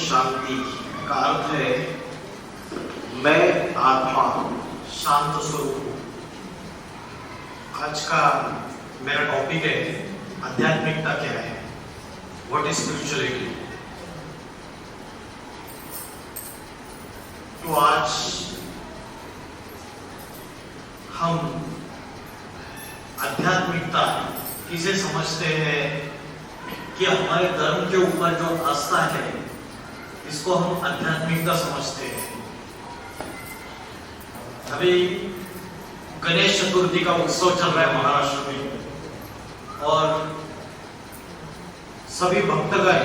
शांति का अर्थ है मैं आत्मा शांत स्वरूप हूं। आज का मेरा टॉपिक है आध्यात्मिकता क्या है, व्हाट इज स्पिरिचुअलिटी। तो आज हम आध्यात्मिकता किसे समझते हैं कि हमारे धर्म के ऊपर जो आस्था है इसको हम आध्यात्मिकता समझते हैं। अभी गणेश चतुर्थी का उत्सव चल रहा है महाराष्ट्र में और सभी भक्तगण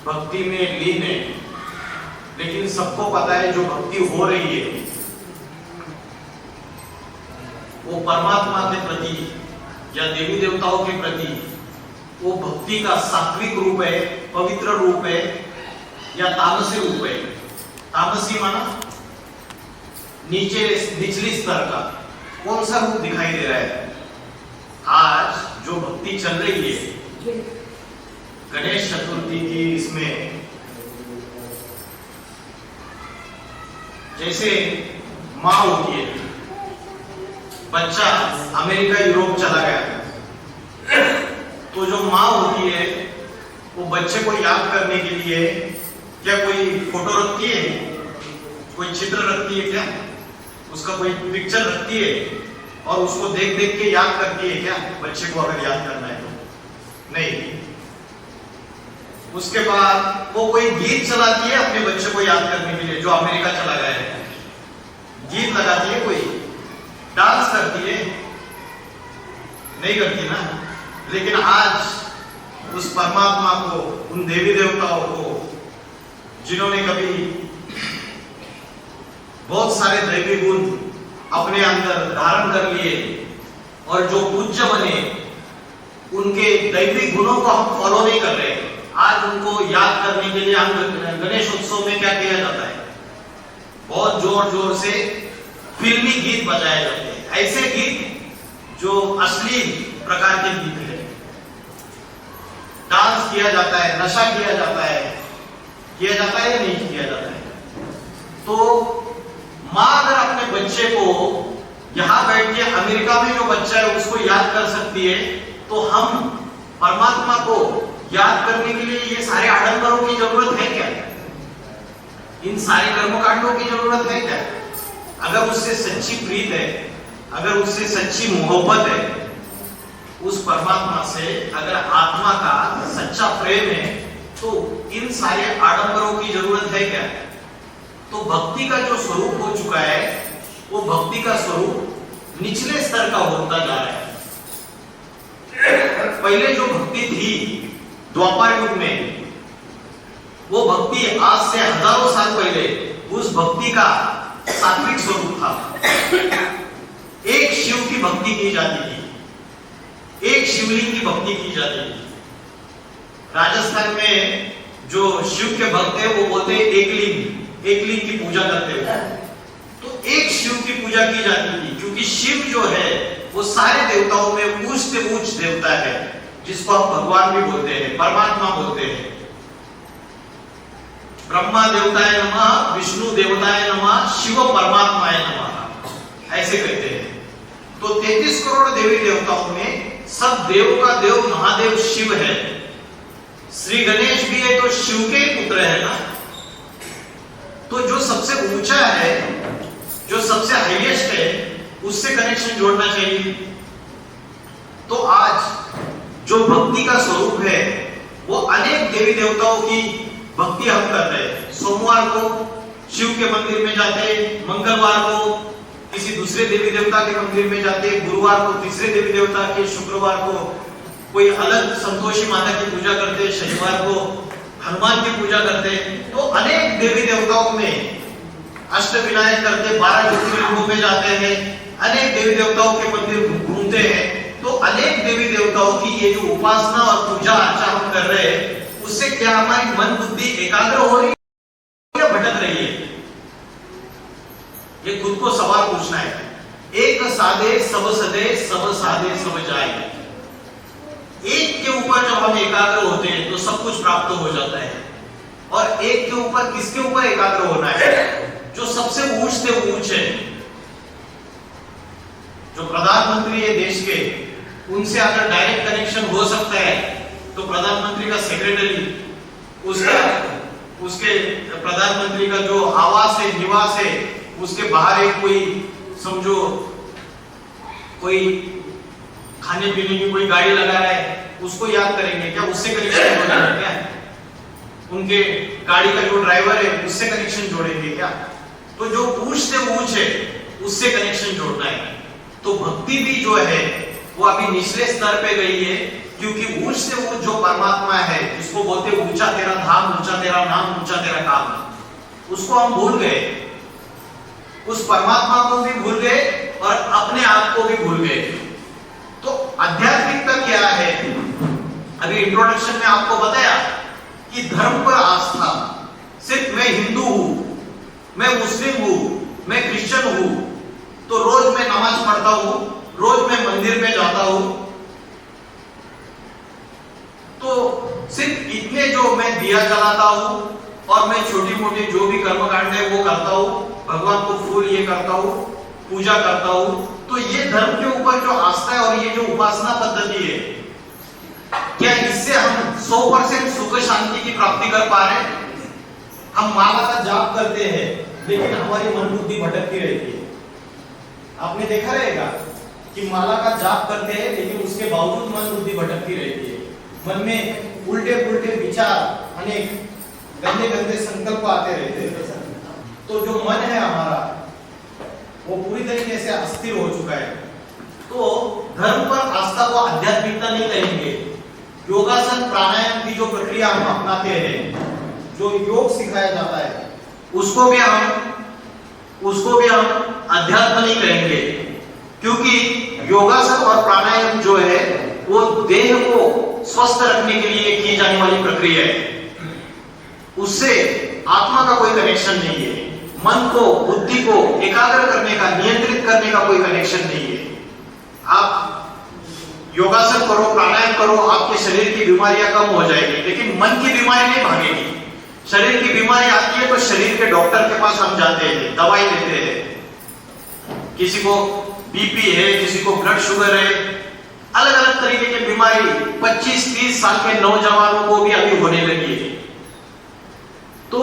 भक्ति में लीन है, लेकिन सबको पता है जो भक्ति हो रही है वो परमात्मा के प्रति या देवी देवताओं के प्रति वो भक्ति का सात्विक रूप है, पवित्र रूप है या तामसी रूप है। तामसी माना निचली स्तर का कौन सा रूप दिखाई दे रहा है। आज जो भक्ति चल रही है गणेश चतुर्थी की, इसमें जैसे माँ होती है, बच्चा अमेरिका यूरोप चला गया तो जो माँ होती है वो बच्चे को याद करने के लिए क्या कोई फोटो रखती है, कोई चित्र रखती है, क्या उसका कोई पिक्चर रखती है और उसको देख देख के याद करती है क्या बच्चे को अगर याद करना है तो नहीं। उसके बाद वो कोई गीत चलाती है अपने बच्चे को याद करने के लिए जो अमेरिका चला गया है, गीत लगाती है, कोई डांस करती है, नहीं करती ना। लेकिन आज उस परमात्मा को, उन देवी देवताओं को जिन्होंने कभी बहुत सारे दैवी गुण अपने अंदर धारण कर लिए और जो पूज्य बने, उनके दैवी गुणों को हम फॉलो नहीं कर रहे। आज उनको याद करने के लिए हम गणेश उत्सव में क्या किया जाता है, बहुत जोर जोर से फिल्मी गीत बजाए जाते हैं, ऐसे गीत जो असली प्रकार के गीत है। डांस किया जाता है, नशा किया जाता है या नहीं किया जाता है। तो माँ अगर अपने बच्चे को यहां बैठ के अमेरिका में जो बच्चा है उसको याद कर सकती है, तो हम परमात्मा को याद करने के लिए ये सारे आडंबरों की जरूरत है क्या? इन सारे कर्मकांडों की जरूरत है क्या? अगर उससे सच्ची प्रीत है, अगर उससे सच्ची मोहब्बत है, उस परमात्मा से अगर आत्मा का सच्चा प्रेम है, तो इन सारे आडंबरों की जरूरत है क्या? तो भक्ति का जो स्वरूप हो चुका है वो भक्ति का स्वरूप निचले स्तर का होता जा रहा है। पहले जो भक्ति थी द्वापर युग में, वो भक्ति आज से हजारों साल पहले उस भक्ति का सात्विक स्वरूप था। एक शिव की भक्ति की जाती थी, एक शिवलिंग की भक्ति की जाती थी। राजस्थान में जो शिव के भक्त है वो बोलते हैं एक लिंग की पूजा करते हैं। तो एक शिव की पूजा की जाती थी, क्योंकि शिव जो है वो सारे देवताओं में ऊंच से ऊंच देवता है, जिसको हम भगवान भी बोलते हैं, परमात्मा बोलते हैं। ब्रह्मा देवताय नमः, विष्णु देवताय नमः, शिव परमात्माय नमः, ऐसे कहते हैं। तो 33 करोड़ देवी देवताओं में सब देव का देव महादेव शिव है। श्री गणेश भी है तो शिव के पुत्र है ना। तो जो सबसे ऊंचा है, जो सबसे हाईएस्ट है, उससे कनेक्शन जोड़ना चाहिए। तो आज जो भक्ति का स्वरूप है वो अनेक देवी देवताओं की भक्ति हम कर रहे हैं। सोमवार को शिव के मंदिर में जाते, मंगलवार को किसी दूसरे देवी देवता के मंदिर में जाते, गुरुवार को तीसरे देवी देवता के, शुक्रवार को कोई अलग संतोषी माता की पूजा करते, शनिवार को हनुमान की पूजा करते। तो अनेक देवी देवताओं में अष्टविनायक करते, 12 ज्योतिर्लिंगों में जाते हैं, अनेक देवी देवताओं के मंदिर घूमते हैं। तो अनेक देवी देवताओं की ये जो उपासना और पूजा अर्चा हम कर रहे हैं, उससे क्या हमारी मन बुद्धि एकाग्र हो रही है या भटक रही है? ये खुद को सवाल पूछना है। एक साधे सब सदे, सब साधे सब जाए। एक के ऊपर जब हम एकाग्र होते हैं तो सब कुछ प्राप्त हो जाता है। और एक के ऊपर, किसके ऊपर एकाग्र होना है? जो सबसे ऊंच से ऊंच है, जो प्रधानमंत्री है देश के, उनसे अगर डायरेक्ट कनेक्शन हो सकता है तो प्रधानमंत्री का सेक्रेटरी, उसके प्रधानमंत्री का जो आवास है, निवास है, उसके बाहर एक कोई, समझो कोई खाने पीने की कोई गाड़ी लगा रहा है, उसको याद करेंगे क्या? उससे कनेक्शन हो जाएगा क्या? उनके गाड़ी का जो ड्राइवर है उससे कनेक्शन जोड़ेंगे क्या? तो जो ऊंच से ऊंच है उससे कनेक्शन जोड़ना है। तो भक्ति भी जो है वो अभी निचले स्तर पे गई है, क्योंकि ऊंच से ऊंच जो परमात्मा है, जिसको बोलते ऊंचा तेरा धाम, ऊंचा तेरा नाम, ऊंचा तेरा काम, उसको हम भूल गए। उस परमात्मा को भी भूल गए और अपने आप को भी भूल गए। तो आध्यात्मिकता क्या है? अभी इंट्रोडक्शन में आपको बताया कि धर्म पर आस्था, सिर्फ मैं हिंदू हूं, मैं मुस्लिम हूं, मैं क्रिश्चियन हूं, तो रोज मैं नमाज पढ़ता हूं, रोज मैं मंदिर में जाता हूं, तो सिर्फ इतने जो मैं दिया जलाता हूं और मैं छोटी मोटी जो भी कर्मकांड है वो करता हूं, भगवान को फूल ये करता हूं, पूजा करता हूं, तो ये धर्म के ऊपर जो आस्था है और ये जो उपासना पद्धति है, क्या इससे हम 100% सुख शांति की प्राप्ति कर पा रहे हैं? हम माला का जाप करते हैं लेकिन हमारी मन बुद्धि भटकती रहती है। आपने देखा रहेगा कि माला का जाप करते हैं लेकिन उसके बावजूद मन बुद्धि भटकती रहती है। मन में उल्टे पुल्टे विचार, अनेक गंदे गंदे संकल्प आते रहते हैं। तो जो मन है हमारा वो पूरी तरीके से अस्थिर हो चुका है। तो धर्म पर आस्था को आध्यात्मिकता नहीं कहेंगे। योगासन प्राणायाम की जो प्रक्रिया हम अपनाते हैं, जो योग सिखाया जाता है, उसको भी हम अध्यात्म नहीं कहेंगे, क्योंकि योगासन और प्राणायाम जो है वो देह को स्वस्थ रखने के लिए की जाने वाली प्रक्रिया है। उससे आत्मा का कोई कनेक्शन नहीं है। मन को, बुद्धि को एकाग्र करने का, नियंत्रित करने का कोई कनेक्शन नहीं है। आप योगासन करो, प्राणायाम करो, आपके शरीर की बीमारियां कम हो जाएगी, लेकिन मन की बीमारी नहीं भागेगी। शरीर की बीमारी आती है तो शरीर के डॉक्टर के पास हम जाते हैं, दवाई लेते हैं। किसी को बीपी है, किसी को ब्लड शुगर है, अलग अलग तरीके की बीमारी 25-30 साल के नौजवानों को भी अभी होने लगी है। तो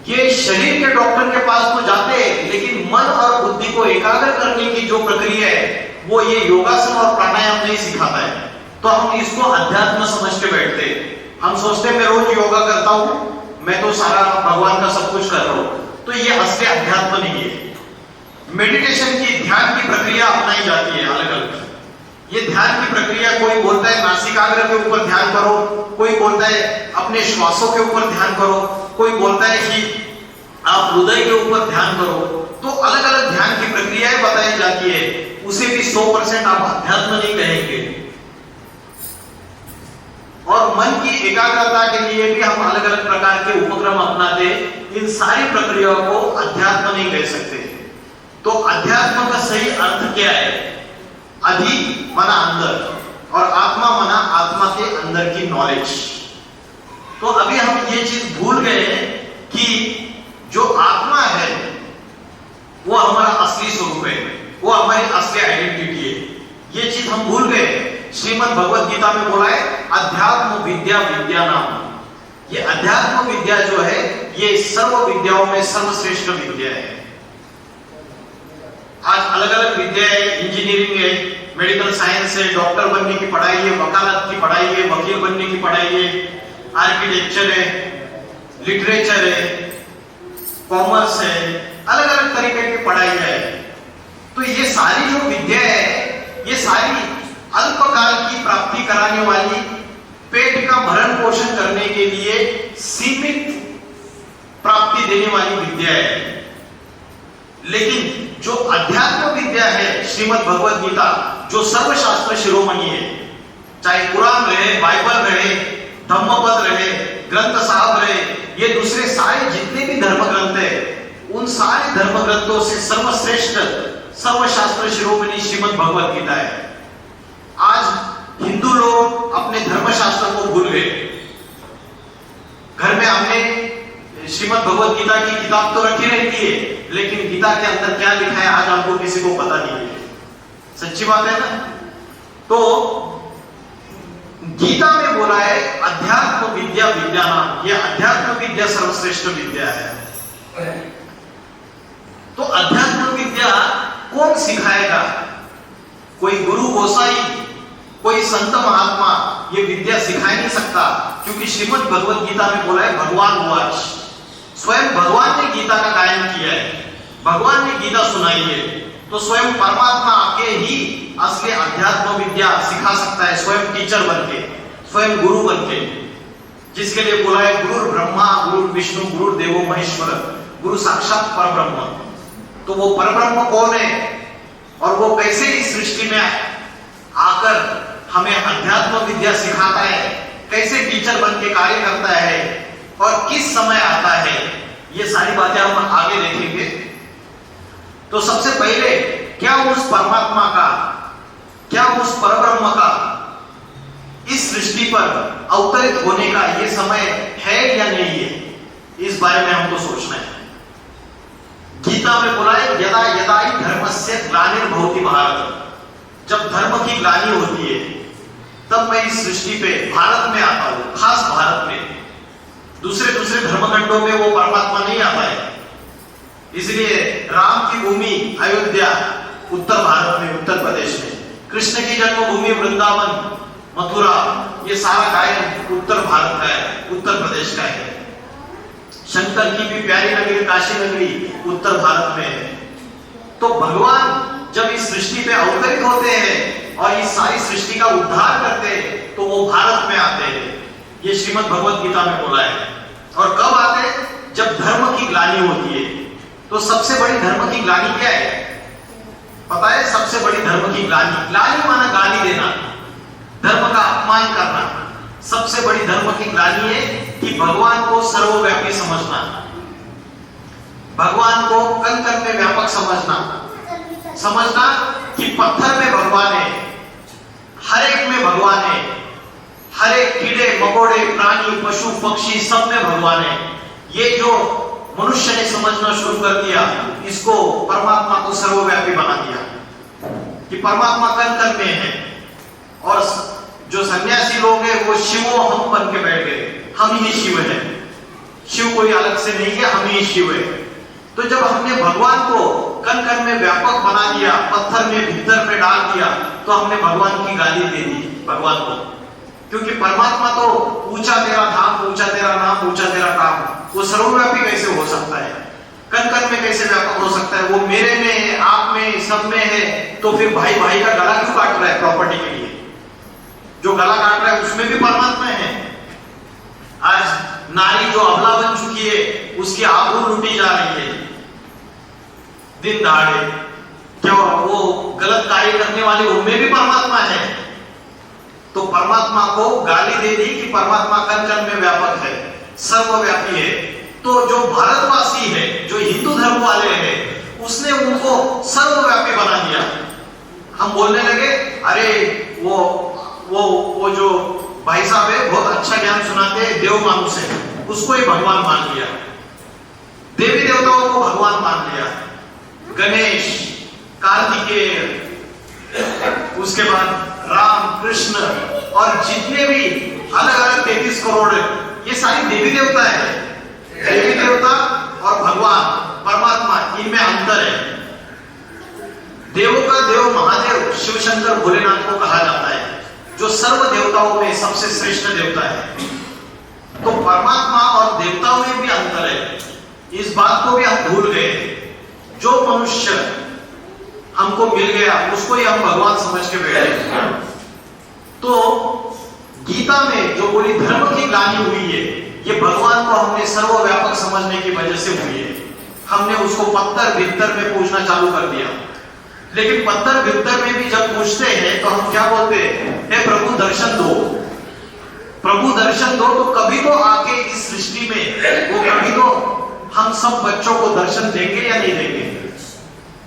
ये शरीर के डॉक्टर के पास तो जाते हैं, लेकिन मन और बुद्धि को एकाग्र करने की जो प्रक्रिया है वो ये योगासन और प्राणायाम नहीं सिखाता है। तो हम इसको अध्यात्म समझ के बैठते हैं। हम सोचते हैं मैं रोज योगा करता हूं, मैं तो सारा भगवान का सब कुछ कर रहा हूं, तो ये असली अध्यात्म नहीं है। मेडिटेशन की, ध्यान की प्रक्रिया अपनाई जाती है अलग अलग। ये ध्यान की प्रक्रिया, कोई बोलता है नासिकाग्र के ऊपर ध्यान करो, कोई बोलता है अपने श्वासों के ऊपर ध्यान करो, कोई बोलता है कि आप हृदय के ऊपर ध्यान करो। तो अलग अलग ध्यान की प्रक्रियाएं बताई जाती है। उसे भी 100% आप अध्यात्म नहीं कहेंगे। और मन की एकाग्रता के लिए भी हम अलग अलग प्रकार के उपक्रम अपनाते हैं। इन सारी प्रक्रियाओं को अध्यात्म नहीं कह सकते। तो अध्यात्म का सही अर्थ क्या है? अधि मना अंदर और आत्मा मना आत्मा के अंदर की नॉलेज। तो अभी हम ये चीज भूल गए कि जो आत्मा है वो हमारा असली स्वरूप है, वो हमारी असली आइडेंटिटी है। ये चीज हम भूल गए। श्रीमद् भगवद गीता में बोला है अध्यात्म विद्या विद्या नाम। ये अध्यात्म विद्या जो है ये सर्व विद्याओं में सर्वश्रेष्ठ विद्या है। आज अलग अलग विद्या है, इंजीनियरिंग है, मेडिकल साइंस है, डॉक्टर बनने की पढ़ाई है, वकालत की पढ़ाई है, वकील बनने की पढ़ाई है, आर्किटेक्चर है, लिटरेचर है, कॉमर्स है, अलग अलग तरीके की पढ़ाई है। तो ये सारी जो विद्या है ये सारी अल्पकाल की प्राप्ति कराने वाली, पेट का भरण पोषण करने के लिए सीमित प्राप्ति देने वाली विद्या है। लेकिन जो अध्यात्म विद्या है श्रीमद् भगवद गीता, जो सर्वशास्त्र शिरोमणि है, चाहे कुरान रहे, बाइबल रहे, धम्मपद रहे, ग्रंथ साहब रहे, ये दूसरे सारे जितने भी धर्म ग्रंथ है, उन सारे धर्म ग्रंथों से सर्वश्रेष्ठ सर्वशास्त्र शिरोमणि श्रीमद् भगवत गीता है। आज हिंदू लोग अपने धर्मशास्त्र को भूल गए। घर में हमने श्रीमद् भगवत गीता की किताब तो रखी रहती है, लेकिन गीता के अंदर क्या लिखा है आज हमको किसी को पता नहीं है। सच्ची बात है ना? तो गीता में बोला है अध्यात्म विद्या विज्ञान, यह अध्यात्म विद्या सर्वश्रेष्ठ विद्या है। तो अध्यात्म विद्या कौन सिखाएगा? कोई गुरु गोसाई, कोई संत महात्मा ये विद्या सिखा नहीं सकता, क्योंकि श्रीमद् भगवत गीता में बोला है भगवान वाच, स्वयं भगवान ने गीता का गायन किया है, भगवान ने गीता सुनाई है। तो स्वयं परमात्मा आके ही असली अध्यात्म विद्या सिखा सकता है, स्वयं टीचर बनके, स्वयं गुरु बनके, जिसके लिए बोला है गुरु ब्रह्मा गुरु विष्णु गुरु देवो महेश्वर, गुरु साक्षात परब्रह्म। तो वो परब्रह्म कौन है और वो कैसे इस सृष्टि में आकर हमें अध्यात्म विद्या सिखाता है, कैसे टीचर बन के कार्य करता है और किस समय आता है, ये सारी बातें हम आगे देखेंगे। तो सबसे पहले क्या उस परमात्मा का, क्या उस परब्रह्म का इस सृष्टि पर अवतरित होने का ये समय है या नहीं है, इस बारे में हमको सोचना है। गीता में बोला है यदा यदा ही धर्मस्य ग्लानिर्भवति भारत, जब धर्म की ग्लानि होती है तब मैं इस सृष्टि पे भारत में आता हूं, खास भारत में। दूसरे दूसरे धर्मखंडों में वो परमात्मा नहीं आता है। इसलिए राम की भूमि अयोध्या उत्तर भारत में, उत्तर प्रदेश में, कृष्ण की जन्मभूमि वृंदावन मथुरा, ये सारा गायन उत्तर भारत का है, उत्तर प्रदेश का है। शंकर की भी प्यारी नगरी काशी नगरी उत्तर भारत में है। तो भगवान जब इस सृष्टि पे अवतरित होते हैं और इस सारी सृष्टि का उद्धार करते हैं तो वो भारत में आते हैं। ये श्रीमद् भगवत गीता में बोला है। और कब आते हैं? जब धर्म की ग्लानि होती है। तो सबसे बड़ी धर्म की ग्लानि क्या है पता है? सबसे बड़ी धर्म की ग्लानि, ग्लानि माना गाली देना, धर्म का अपमान करना। सबसे बड़ी धर्म की ग्लानि है कि भगवान को सर्वव्यापी समझना, भगवान को कण कण में व्यापक समझना कि पत्थर में भगवान है, हर एक में भगवान है, हर एक कीड़े मकोड़े प्राणी पशु पक्षी सब में भगवान है। ये जो मनुष्य ने समझना शुरू कर दिया, इसको परमात्मा को सर्वव्यापी बना दिया कि परमात्मा कण कण में है। और जो सन्यासी लोग हैं वो शिवो हम बन के बैठ गए, हम ही शिव है, शिव कोई अलग से नहीं है, हम ही शिव है। तो जब हमने भगवान को कण कण में व्यापक बना दिया, पत्थर में भीतर में डाल दिया, तो हमने भगवान की गाली दे दी भगवान को। क्योंकि परमात्मा तो ऊंचा तेरा धाम, ऊंचा तेरा नाम, ऊंचा तेरा काम, वो सर्वव्यापी कैसे हो सकता है? कण कण में कैसे व्यापक हो सकता है? वो मेरे में है, आप में, सब में है। तो फिर भाई भाई का गला क्यों काट रहा है प्रॉपर्टी के लिए? जो गला काट रहा है उसमें भी परमात्मा है। आज नारी जो अबला बन चुकी है उसकी आबरू लूटी जा रही है दिन दहाड़े। क्या वो गलत कार्य करने वाले उनमें भी परमात्मा है? तो परमात्मा को गाली दे दी कि परमात्मा कण कण में व्यापक है, सर्वव्यापी है। तो जो भारतवासी है, जो हिंदू धर्म वाले हैं, उसने उनको सर्वव्यापी बना दिया। हम बोलने लगे अरे वो जो भाई साहब है बहुत अच्छा ज्ञान सुनाते हैं, देव मानुष है, उसको ही भगवान मान लिया, देवी देवताओं को भगवान मान लिया। गणेश, कार्तिकेय, उसके बाद राम, कृष्ण और जितने भी अलग अलग 33 करोड़ ये सारी देवी देवता है। देवी देवता और भगवान परमात्मा, इनमें अंतर है। देवों का देव महादेव शिव शंकर भोलेनाथ को कहा जाता है, जो सर्व देवताओं में सबसे श्रेष्ठ देवता है। तो परमात्मा और देवताओं में भी अंतर है, इस बात को भी हम भूल गए। जो मनुष्य हमको मिल गया उसको ही हम भगवान समझ के बैठे। तो गीता में जो पूरी धर्म की ग्लानि हुई है, ये भगवान को हमने सर्वव्यापक समझने की वजह से हुई है। हमने उसको पत्थर भीतर में पूछना चालू कर दिया। लेकिन पत्थर भीतर में भी जब पूछते हैं तो हम क्या बोलते हैं? हे प्रभु दर्शन दो, प्रभु दर्शन दो। तो कभी तो आके इस सृष्टि में वो कभी तो हम सब बच्चों को दर्शन देंगे या नहीं देंगे?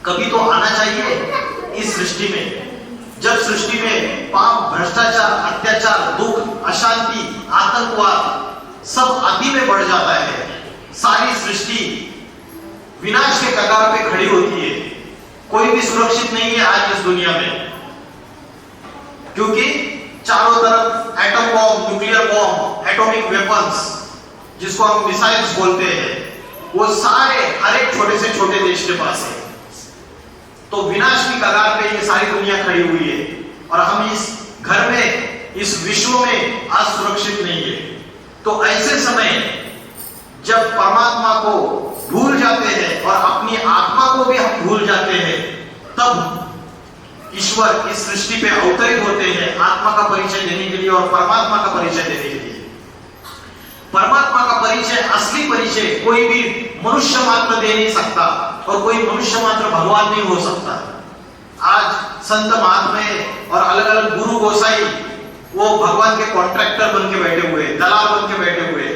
कभी तो आना चाहिए इस सृष्टि में। जब सृष्टि में पाप, भ्रष्टाचार, अत्याचार, दुख, अशांति, आतंकवाद सब अति में बढ़ जाता है, सारी सृष्टि विनाश के कगार पे खड़ी होती है। कोई भी सुरक्षित नहीं है आज इस दुनिया में, क्योंकि चारों तरफ atom bomb, nuclear bomb, atomic weapons जिसको हम मिसाइल्स बोलते हैं, वो सारे हर एक छोटे से छोटे देश के पास है। तो विनाश की कगार पे ये सारी दुनिया खड़ी हुई है और हम इस घर में, इस विश्व में आज सुरक्षित नहीं है। तो ऐसे समय जब परमात्मा को भूल जाते हैं और अपनी आत्मा को भी हम भूल जाते हैं, तब ईश्वर इस सृष्टि पे अवतरित होते हैं आत्मा का परिचय देने के लिए और परमात्मा का परिचय देने के लिए। परमात्मा का परिचय, असली परिचय कोई भी मनुष्य मात्र दे नहीं सकता और कोई मनुष्य मात्र भगवान नहीं हो सकता। आज संत महात्मा और अलग अलग गुरु गोसाई वो भगवान के कॉन्ट्रैक्टर बन के बैठे हुए, दलाल बन के बैठे हुए।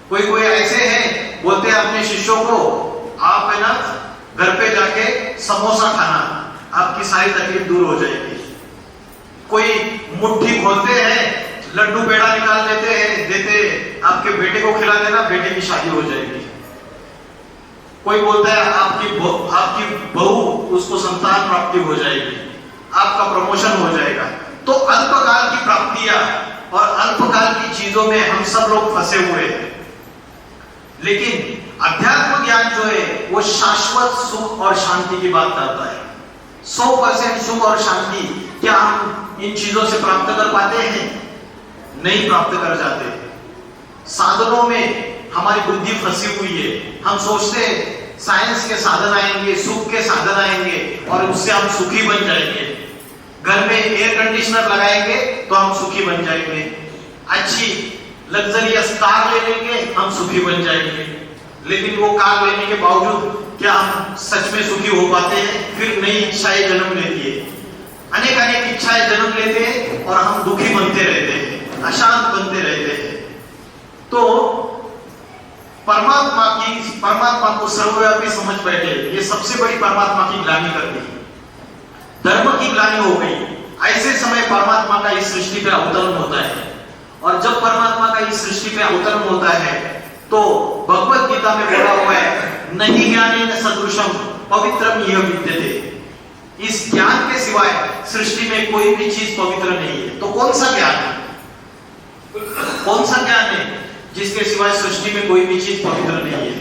कोई कोई ऐसे हैं, बोलते हैं अपने शिष्यों को, आप है ना घर पे जाके समोसा खाना, आपकी सारी तकलीफ दूर हो जाएगी। कोई मुट्ठी खोलते हैं, लड्डू पेड़ा निकाल देते हैं, देते आपके बेटे को खिला देना, बेटे की शादी हो जाएगी। कोई बोलता है आपकी बहू, उसको संतान प्राप्ति हो जाएगी, आपका प्रमोशन हो जाएगा। तो अल्पकाल की प्राप्तियां और अल्पकाल की चीजों में हम सब लोग फंसे हुए हैं। लेकिन अध्यात्म ज्ञान जो है वो शाश्वत सुख और शांति की बात करता है। 100% सुख और शांति क्या हम इन चीजों से प्राप्त कर पाते हैं? नहीं प्राप्त कर जाते। साधनों में हमारी बुद्धि फंसी हुई है। हम सोचते हैं साइंस के साधन आएंगे, सुख के साधन आएंगे और उससे हम सुखी बन जाएंगे। घर में एयर कंडीशनर लगाएंगे तो हम सुखी बन जाएंगे, अच्छी लग्जरियस कार ले लेंगे, हम सुखी बन जाएंगे। लेकिन वो कार लेने के बावजूद क्या हम सच में सुखी हो पाते हैं? फिर नई इच्छाएं जन्म लेती है, अनेक इच्छाएं जन्म लेते हैं और हम दुखी बनते रहते हैं, अशांत बनते रहते हैं। तो परमात्मा को सर्वव्यापी समझ बैठे, ये सबसे बड़ी परमात्मा की ग्लानि कर दी, धर्म की ग्लानि हो गई। ऐसे समय परमात्मा का इस सृष्टि पे अवतरण होता है और जब परमात्मा का इस सृष्टि पे अवतरण होता है तो भगवत गीता में बोला हुआ है, नहीं ज्ञानेन सदृशम पवित्रम इह विद्यते। इस ज्ञान के सिवाय सृष्टि में कोई भी चीज पवित्र नहीं है। तो कौन सा ज्ञान है? कौन सा ज्ञान है जिसके सिवाय सृष्टि में कोई भी चीज पवित्र नहीं है?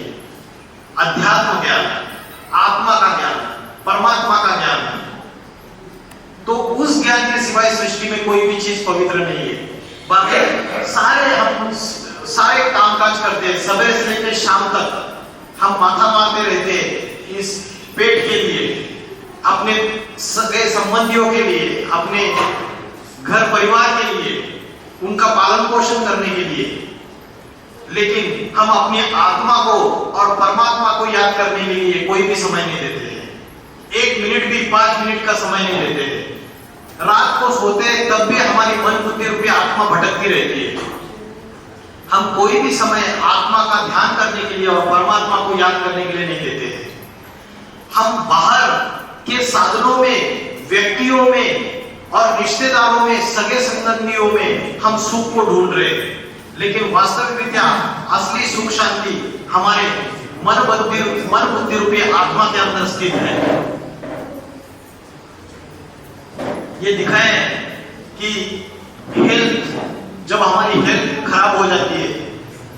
अध्यात्म ज्ञान, आत्मा का ज्ञान, परमात्मा का ज्ञान। तो उस ज्ञान के सिवाय सृष्टि में कोई भी चीज पवित्र नहीं है। बाकी सारे कामकाज करते हैं, सवेरे से लेकर शाम तक हम माथा मारते रहते हैं इस पेट के लिए, अपने सगे संबंधियों के लिए, अपने घर परिवार के लिए, उनका पालन पोषण करने के लिए। लेकिन हम अपनी आत्मा को और परमात्मा को याद करने के लिए कोई भी समय नहीं देते हैं। 1 मिनट भी, 5 मिनट का समय नहीं देते हैं। रात को सोते हैं तब भी हमारी मन बुद्धि रूपी आत्मा भटकती रहती है। हम कोई भी समय आत्मा का ध्यान करने के लिए और परमात्मा को याद करने के लिए नहीं देते हैं। हम बाहर के साधनों में, व्यक्तियों में और रिश्तेदारों में, सगे संबंधियों में हम सुख को ढूंढ रहे हैं। लेकिन वास्तविकता असली सुख शांति हमारे मन बुद्धि रूपी आत्मा के अंदर स्थित है। ये दिखाए कि हेल्थ, जब हमारी हेल्थ खराब हो जाती है,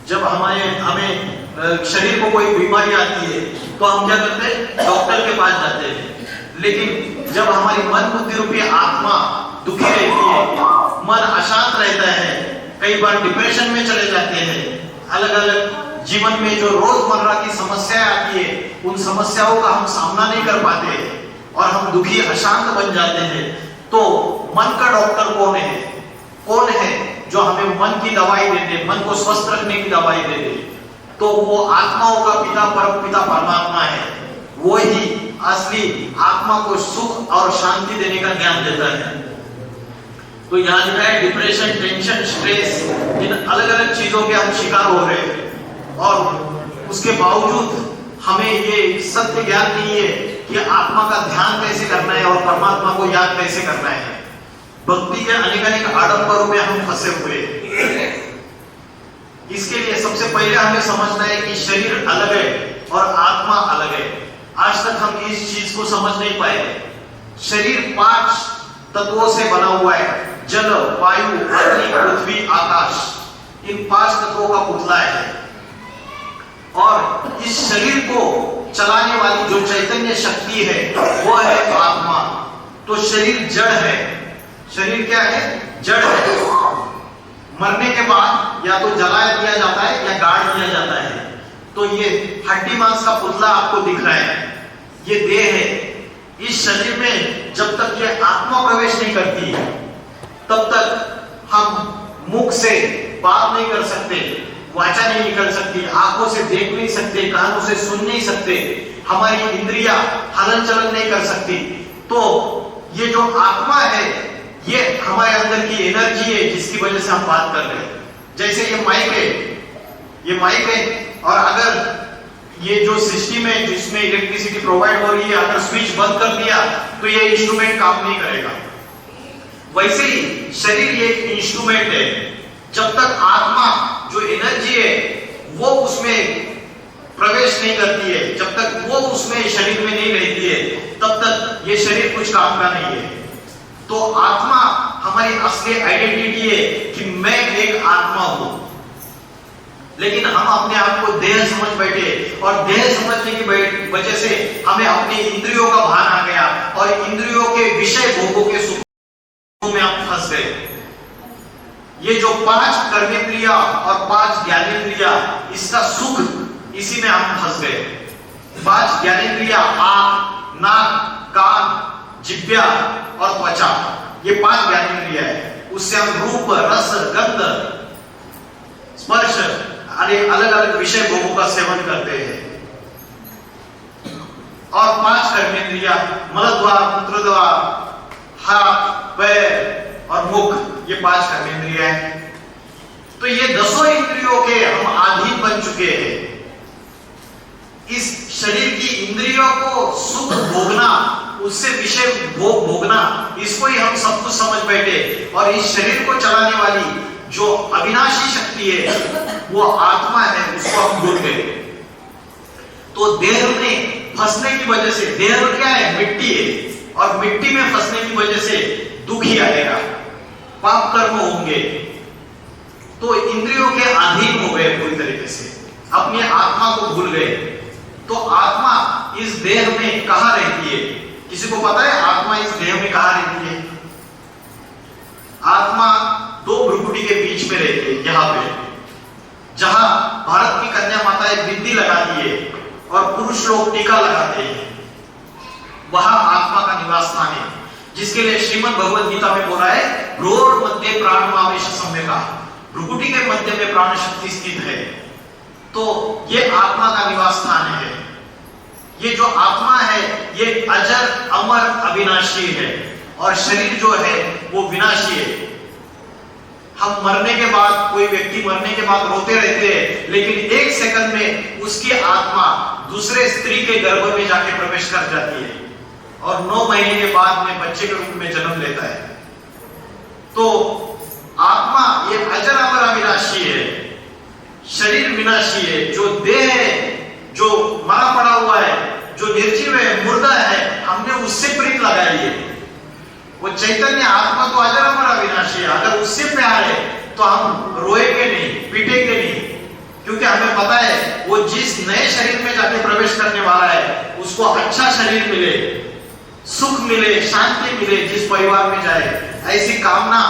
जब हमें शरीर को कोई बीमारी आती है तो हम क्या करते हैं? डॉक्टर के पास जाते हैं। लेकिन जब हमारी मन बुद्धि रूपी आत्मा दुखी रहती है, मन अशांत रहता है, कई बार डिप्रेशन में चले जाते हैं, अलग अलग जीवन में जो रोजमर्रा की समस्याएं आती है उन समस्याओं का हम सामना नहीं कर पाते और हम दुखी अशांत बन जाते हैं। तो मन का डॉक्टर कौन है? कौन है जो हमें मन की दवाई दे दे, मन को स्वस्थ रखने की दवाई दे दे? तो वो आत्माओं का पिता, परम पिता परमात्मा है। वो ही असली आत्मा को सुख और शांति देने का ज्ञान देता है। तो यहाँ लिखा है डिप्रेशन, टेंशन, स्ट्रेस, इन अलग अलग चीजों के हम शिकार हो रहे हैं और उसके बावजूद हमें ये सत्य ज्ञान नहीं है कि आत्मा का ध्यान कैसे करना है और परमात्मा को याद कैसे करना है। भक्ति के अनेक अनेक आडंबरों में हम फंसे हुए। इसके लिए सबसे पहले हमें समझना है कि शरीर अलग है और आत्मा अलग है। आज तक हम इस चीज को समझ नहीं पाए। शरीर 5 तत्वों से बना हुआ है, जल, वायु, अग्नि, पृथ्वी, आकाश। इन 5 तत्वों का पुतला है और इस शरीर को चलाने वाली जो चैतन्य शक्ति है वो है आत्मा। तो शरीर जड़ है। शरीर क्या है? जड़ है। मरने के बाद या तो जला दिया जाता है या गाड़ दिया जाता है। तो ये हड्डी मांस का पुतला आपको दिख रहा है, ये देह है। इस शरीर में जब तक ये आत्मा प्रवेश नहीं करती तब तक हम मुख से बात नहीं कर सकते, वाचा नहीं निकल सकती, आंखों से देख नहीं सकते, कानों से सुन नहीं सकते, हमारी इंद्रियां हलन चलन नहीं कर सकती। तो ये जो आत्मा है ये हमारे अंदर की एनर्जी है जिसकी वजह से हम बात कर रहे हैं। जैसे ये माइक है और अगर ये जो सिस्टम है जिसमें इलेक्ट्रिसिटी प्रोवाइड हो रही है, अगर स्विच बंद कर दिया तो ये इंस्ट्रूमेंट काम नहीं करेगा। वैसे ही शरीर ये एक इंस्ट्रूमेंट है। जब तक आत्मा जो एनर्जी है वो उसमें प्रवेश नहीं करती है, जब तक वो उसमें शरीर में नहीं रहती है, तब तक ये शरीर कुछ काम का नहीं है। तो आत्मा हमारी असली आइडेंटिटी है कि मैं एक आत्मा हूं। लेकिन हम अपने आप को देह समझ बैठे और देह समझने की वजह से हमें अपनी इंद्रियों का भान आ गया और इंद्रियों के विषय भोगों के सुखों में हम फंस गए। ये जो 5 कर्मेंद्रिया और 5 ज्ञानेंद्रिया, इसका सुख इसी में हम फंस गए। 5 ज्ञानेंद्रिया आंख, नाक, कान, जिह्वा और त्वचा, ये 5 ज्ञानेंद्रिया है। उससे हम रूप, रस, गंध, स्पर्श अलग अलग विषय भोगों का सेवन करते हैं। और 5 कर्मेंद्रिया मलद्वार, मूत्रद्वार, हाथ, पैर और मुख, ये 5 कर्मेंद्रिया है। तो ये 10 इंद्रियों के हम अधीन बन चुके हैं। इस शरीर की इंद्रियों को सुख भोगना, उससे विषय भोग भोगना, इसको ही हम सब कुछ समझ बैठे और इस शरीर को चलाने वाली जो अविनाशी शक्ति है वो आत्मा है, उसको हम भूल गए। तो देह में फंसने की वजह से, देह क्या है? मिट्टी है, और मिट्टी में फंसने की वजह से दुख ही आएगा, पाप कर्म होंगे। तो इंद्रियों के अधीन हो गए पूरी तरीके से, अपनी आत्मा को भूल गए। तो आत्मा इस देह में कहां रहती है? किसी को पता है आत्मा इस देह में कहां रहती है? आत्मा 2 भ्रुकुटी के बीच में रहती है, यहां पे जहां भारत की कन्या माताएं बिंदी लगाती है और पुरुष लोग टीका लगाते हैं, वहां आत्मा का निवास स्थान है, जिसके लिए श्रीमद् भगवद गीता में बोला है भ्रूर मध्य प्राणमावेश सम्यका, भ्रुकुटी के मध्य में प्राण शक्ति स्थित है। तो ये आत्मा का निवास स्थान है। ये जो आत्मा है ये अजर, अमर, अविनाशी है और शरीर जो है वो विनाशी है। हम मरने के बाद, कोई व्यक्ति मरने के बाद रोते रहते हैं, लेकिन 1 सेकंड में उसकी आत्मा दूसरे स्त्री के गर्भ में जाके प्रवेश कर जाती है और 9 महीने के बाद में बच्चे के रूप में जन्म लेता है। तो आत्मा ये अजर, अमर, अविनाशी है, शरीर विनाशी है। जो देह है, जो मरा पड़ा हुआ है, जो निर्जीव है, मुर्दा है, हमने उससे प्रीत लगाई है। वो चैतन्य आत्मा तो अजर, अमर, अविनाशी है। अगर उससे प्यार है तो हम रोएंगे नहीं, पीटेंगे नहीं, क्योंकि हमें पता है वो जिस नए शरीर में जाके प्रवेश करने वाला है उसको अच्छा शरीर मिले, सुख मिले, शांति मिले। जिस परिवार में जाए, ऐसी कामना,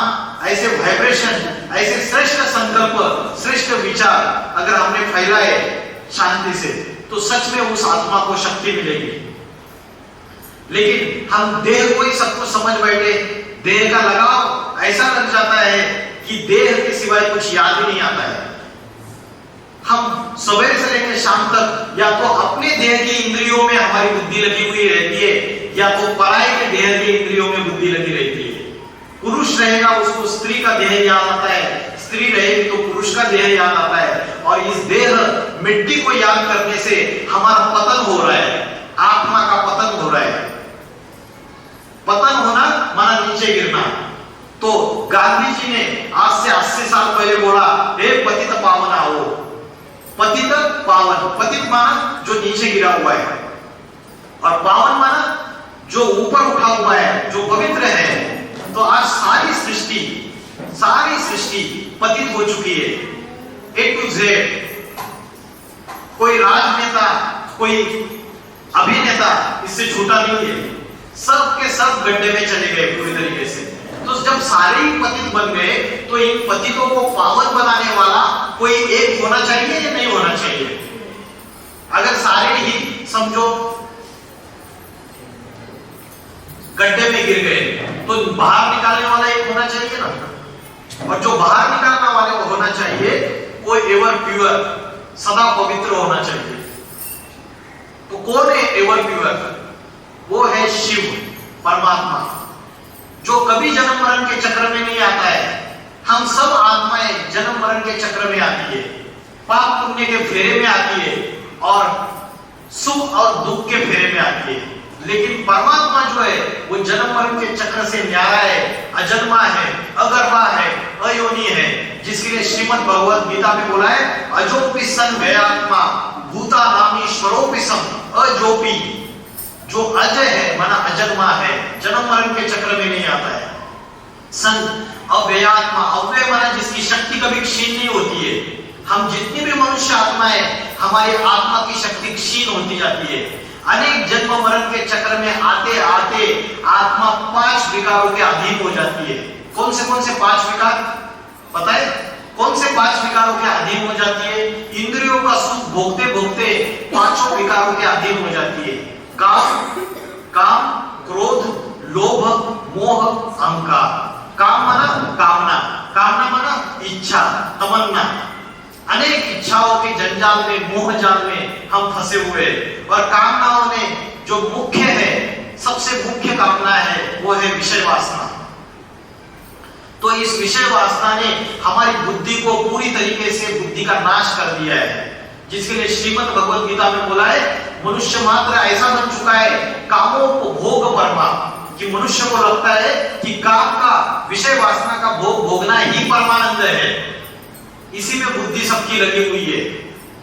ऐसे वाइब्रेशन, ऐसे श्रेष्ठ संकल्प, श्रेष्ठ विचार अगर हमने फैलाए शांति से, तो सच में उस आत्मा को शक्ति मिलेगी। लेकिन हम देह को ही सब कुछ समझ बैठे, देह का लगाव ऐसा लग जाता है कि देह के सिवाय कुछ याद ही नहीं आता है। हम सवेरे से लेकर शाम तक या तो अपने देह की इंद्रियों में हमारी बुद्धि लगी हुई रहती है या तो पराये के देह की इंद्रियों में बुद्धि लगी रहती है। पुरुष रहेगा उसको स्त्री का देह याद आता है, स्त्री रहेगी तो पुरुष का देह याद आता है। और इस देह मिट्टी को याद करने से हमारा पतन हो रहा है। आत्मा का पतन हो रहा है। पतन होना माना नीचे गिरना। तो गांधी जी ने आज से 80 साल पहले बोला, हे पतित पावन आओ। पतित पावन, पतित माना जो नीचे गिरा हुआ है, और पावन माना जो ऊपर उठा हुआ है, जो पवित्र है। तो आज सारी सृष्टि पतित हो चुकी है, ए टू जेड। कोई राजनेता, कोई अभिनेता इससे छूटा नहीं है, सब के सब गड्ढे में चले गए पूरी तरीके से। तो जब सारे ही पतित बन गए, तो इन पतितों को पावन बनाने वाला कोई एक होना चाहिए या नहीं होना चाहिए? अगर सारे ही समझो गड्ढे में गिर गए, तो बाहर निकालने वाला एक होना चाहिए ना। और जो बाहर निकालने वाले को होना चाहिए, कोई एवर प्योर, सदा पवित्र होना चाहिए। तो कौन है एवर प्योर? वो है शिव परमात्मा, जो कभी जन्म मरण के चक्र में नहीं आता है। हम सब आत्माएं जन्म मरण के चक्र में आती है, पाप पुण्य के फेरे में आती है, और सुख और दुख के फेरे में आती है। लेकिन परमात्मा जो है वो जन्म मरण के चक्र से न्यारा है, अजन्मा है, अगर्भा है, अयोनि है, जिसके लिए श्रीमद् भगवद गीता में बोला है, अजोपि सन भयात्मा भूता नामीश्वरोपि सम अजोपि। जो अजय है माना अजन्मा है, जन्म मरण के चक्र में नहीं आता है। सन अव्ययात्मा, अव्यय माना जिसकी शक्ति कभी क्षीण नहीं होती है। हम जितनी भी मनुष्य आत्माएं, हमारी आत्मा की शक्ति क्षीण होती जाती है। अनेक जन्म मरण के चक्र में आते आते आत्मा 5 विकारों के अधीन हो जाती है। कौन से 5 विकार पता है? कौन से 5 विकारों के अधीन हो जाती है? इंद्रियों का सुख भोगते भोगते 5 विकारों के अधीन हो जाती है। काम, क्रोध, लोभ, मोह, अहंकार। काम माना कामना, कामना माना इच्छा, तमन्ना। अनेक इच्छाओं के जंजाल में, मोह जाल में हम फंसे हुए, और कामनाओं में जो मुख्य है, सबसे मुख्य कामना है, वो है विषय वासना। तो इस विषय वासना ने हमारी बुद्धि को पूरी तरीके से बुद्धि का नाश कर दिया है, जिसके लिए श्रीमद् भगवद गीता में बोला है, मनुष्य मात्र ऐसा बन चुका है कामोपभोग परमा, कि मनुष्य को लगता है कि काम का, विषय वासना का भोग भोगना ही परमानंद है। इसी में बुद्धि सबकी लगी हुई है।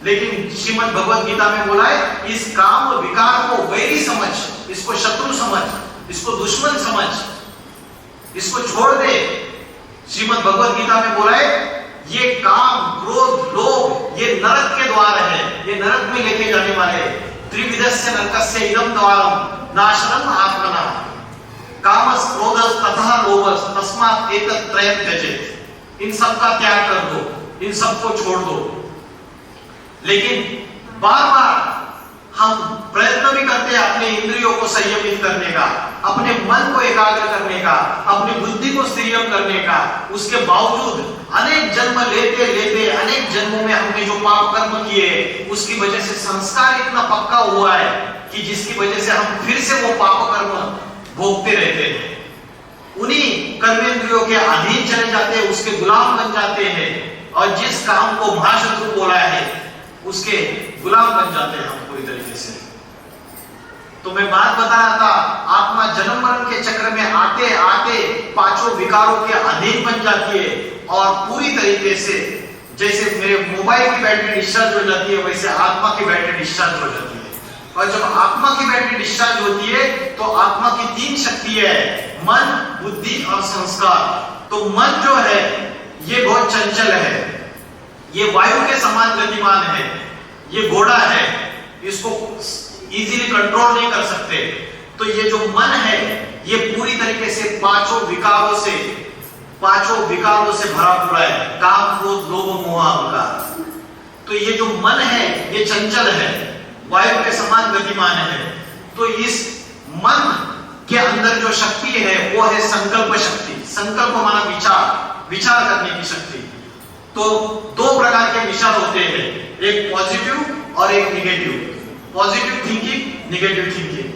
लेकिन श्रीमद् भगवद गीता में बोला है, इस काम विकार को वैरी समझ, इसको शत्रु समझ, इसको दुश्मन समझ, इसको छोड़ दे। श्रीमद् भगवद गीता में बोला है, ये काम, क्रोध, लोभ, ये नरक के द्वार है, ये नरक में लेके जाने वाले। त्रिविधस्य नरकस्य इदं द्वारम नाशनम आत्मना कामस् क्रोधस् तथा लोभस् तस्मात् एतत् त्रयं त्यजेत्। इन सब का त्याग कर दो, इन सबको छोड़ दो। लेकिन बार बार हम प्रयत्न भी करते हैं अपने इंद्रियों को संयमित करने का, अपने मन को एकाग्र करने का, अपनी बुद्धि को स्थिर करने का। उसके बावजूद अनेक जन्म लेते लेते, अनेक जन्मों में हमने जो पाप कर्म किए, उसकी वजह से संस्कार इतना पक्का हुआ है कि जिसकी वजह से हम फिर से वो पाप कर्म भोगते रहते हैं। उन्हीं कर्मेंद्रियों के अधीन चले जाते हैं, उसके गुलाम बन जाते हैं, और जिस काम को महाशत्रु बोला है उसके गुलाम बन जाते हैं हम पूरी तरीके से। तो मैं बात बता रहा था, आत्मा जन्म मरण के चक्र में आते आते 5 विकारों के अधीन बन जाती है, और पूरी तरीके से जैसे मेरे मोबाइल की बैटरी डिस्चार्ज हो जाती है, वैसे आत्मा की बैटरी डिस्चार्ज हो जाती है। और जब आत्मा की बैटरी डिस्चार्ज होती है, तो आत्मा की 3 शक्ति है, मन, बुद्धि और संस्कार। तो मन जो है ये बहुत चंचल है, ये वायु के समान गतिमान है, ये घोड़ा है, इसको इजीली कंट्रोल नहीं कर सकते। तो ये जो मन है ये पूरी तरीके से 5 विकारों से भरा पूरा है, काम, क्रोध, लोभ, मोह, अहंकार। तो ये जो मन है ये चंचल है, वायु के समान गतिमान है। तो इस मन के अंदर जो शक्ति है वो है संकल्प शक्ति। संकल्प माना विचार करने की शक्ति। तो 2 प्रकार के विचार होते हैं, एक पॉजिटिव और एक negative. Positive thinking, negative thinking.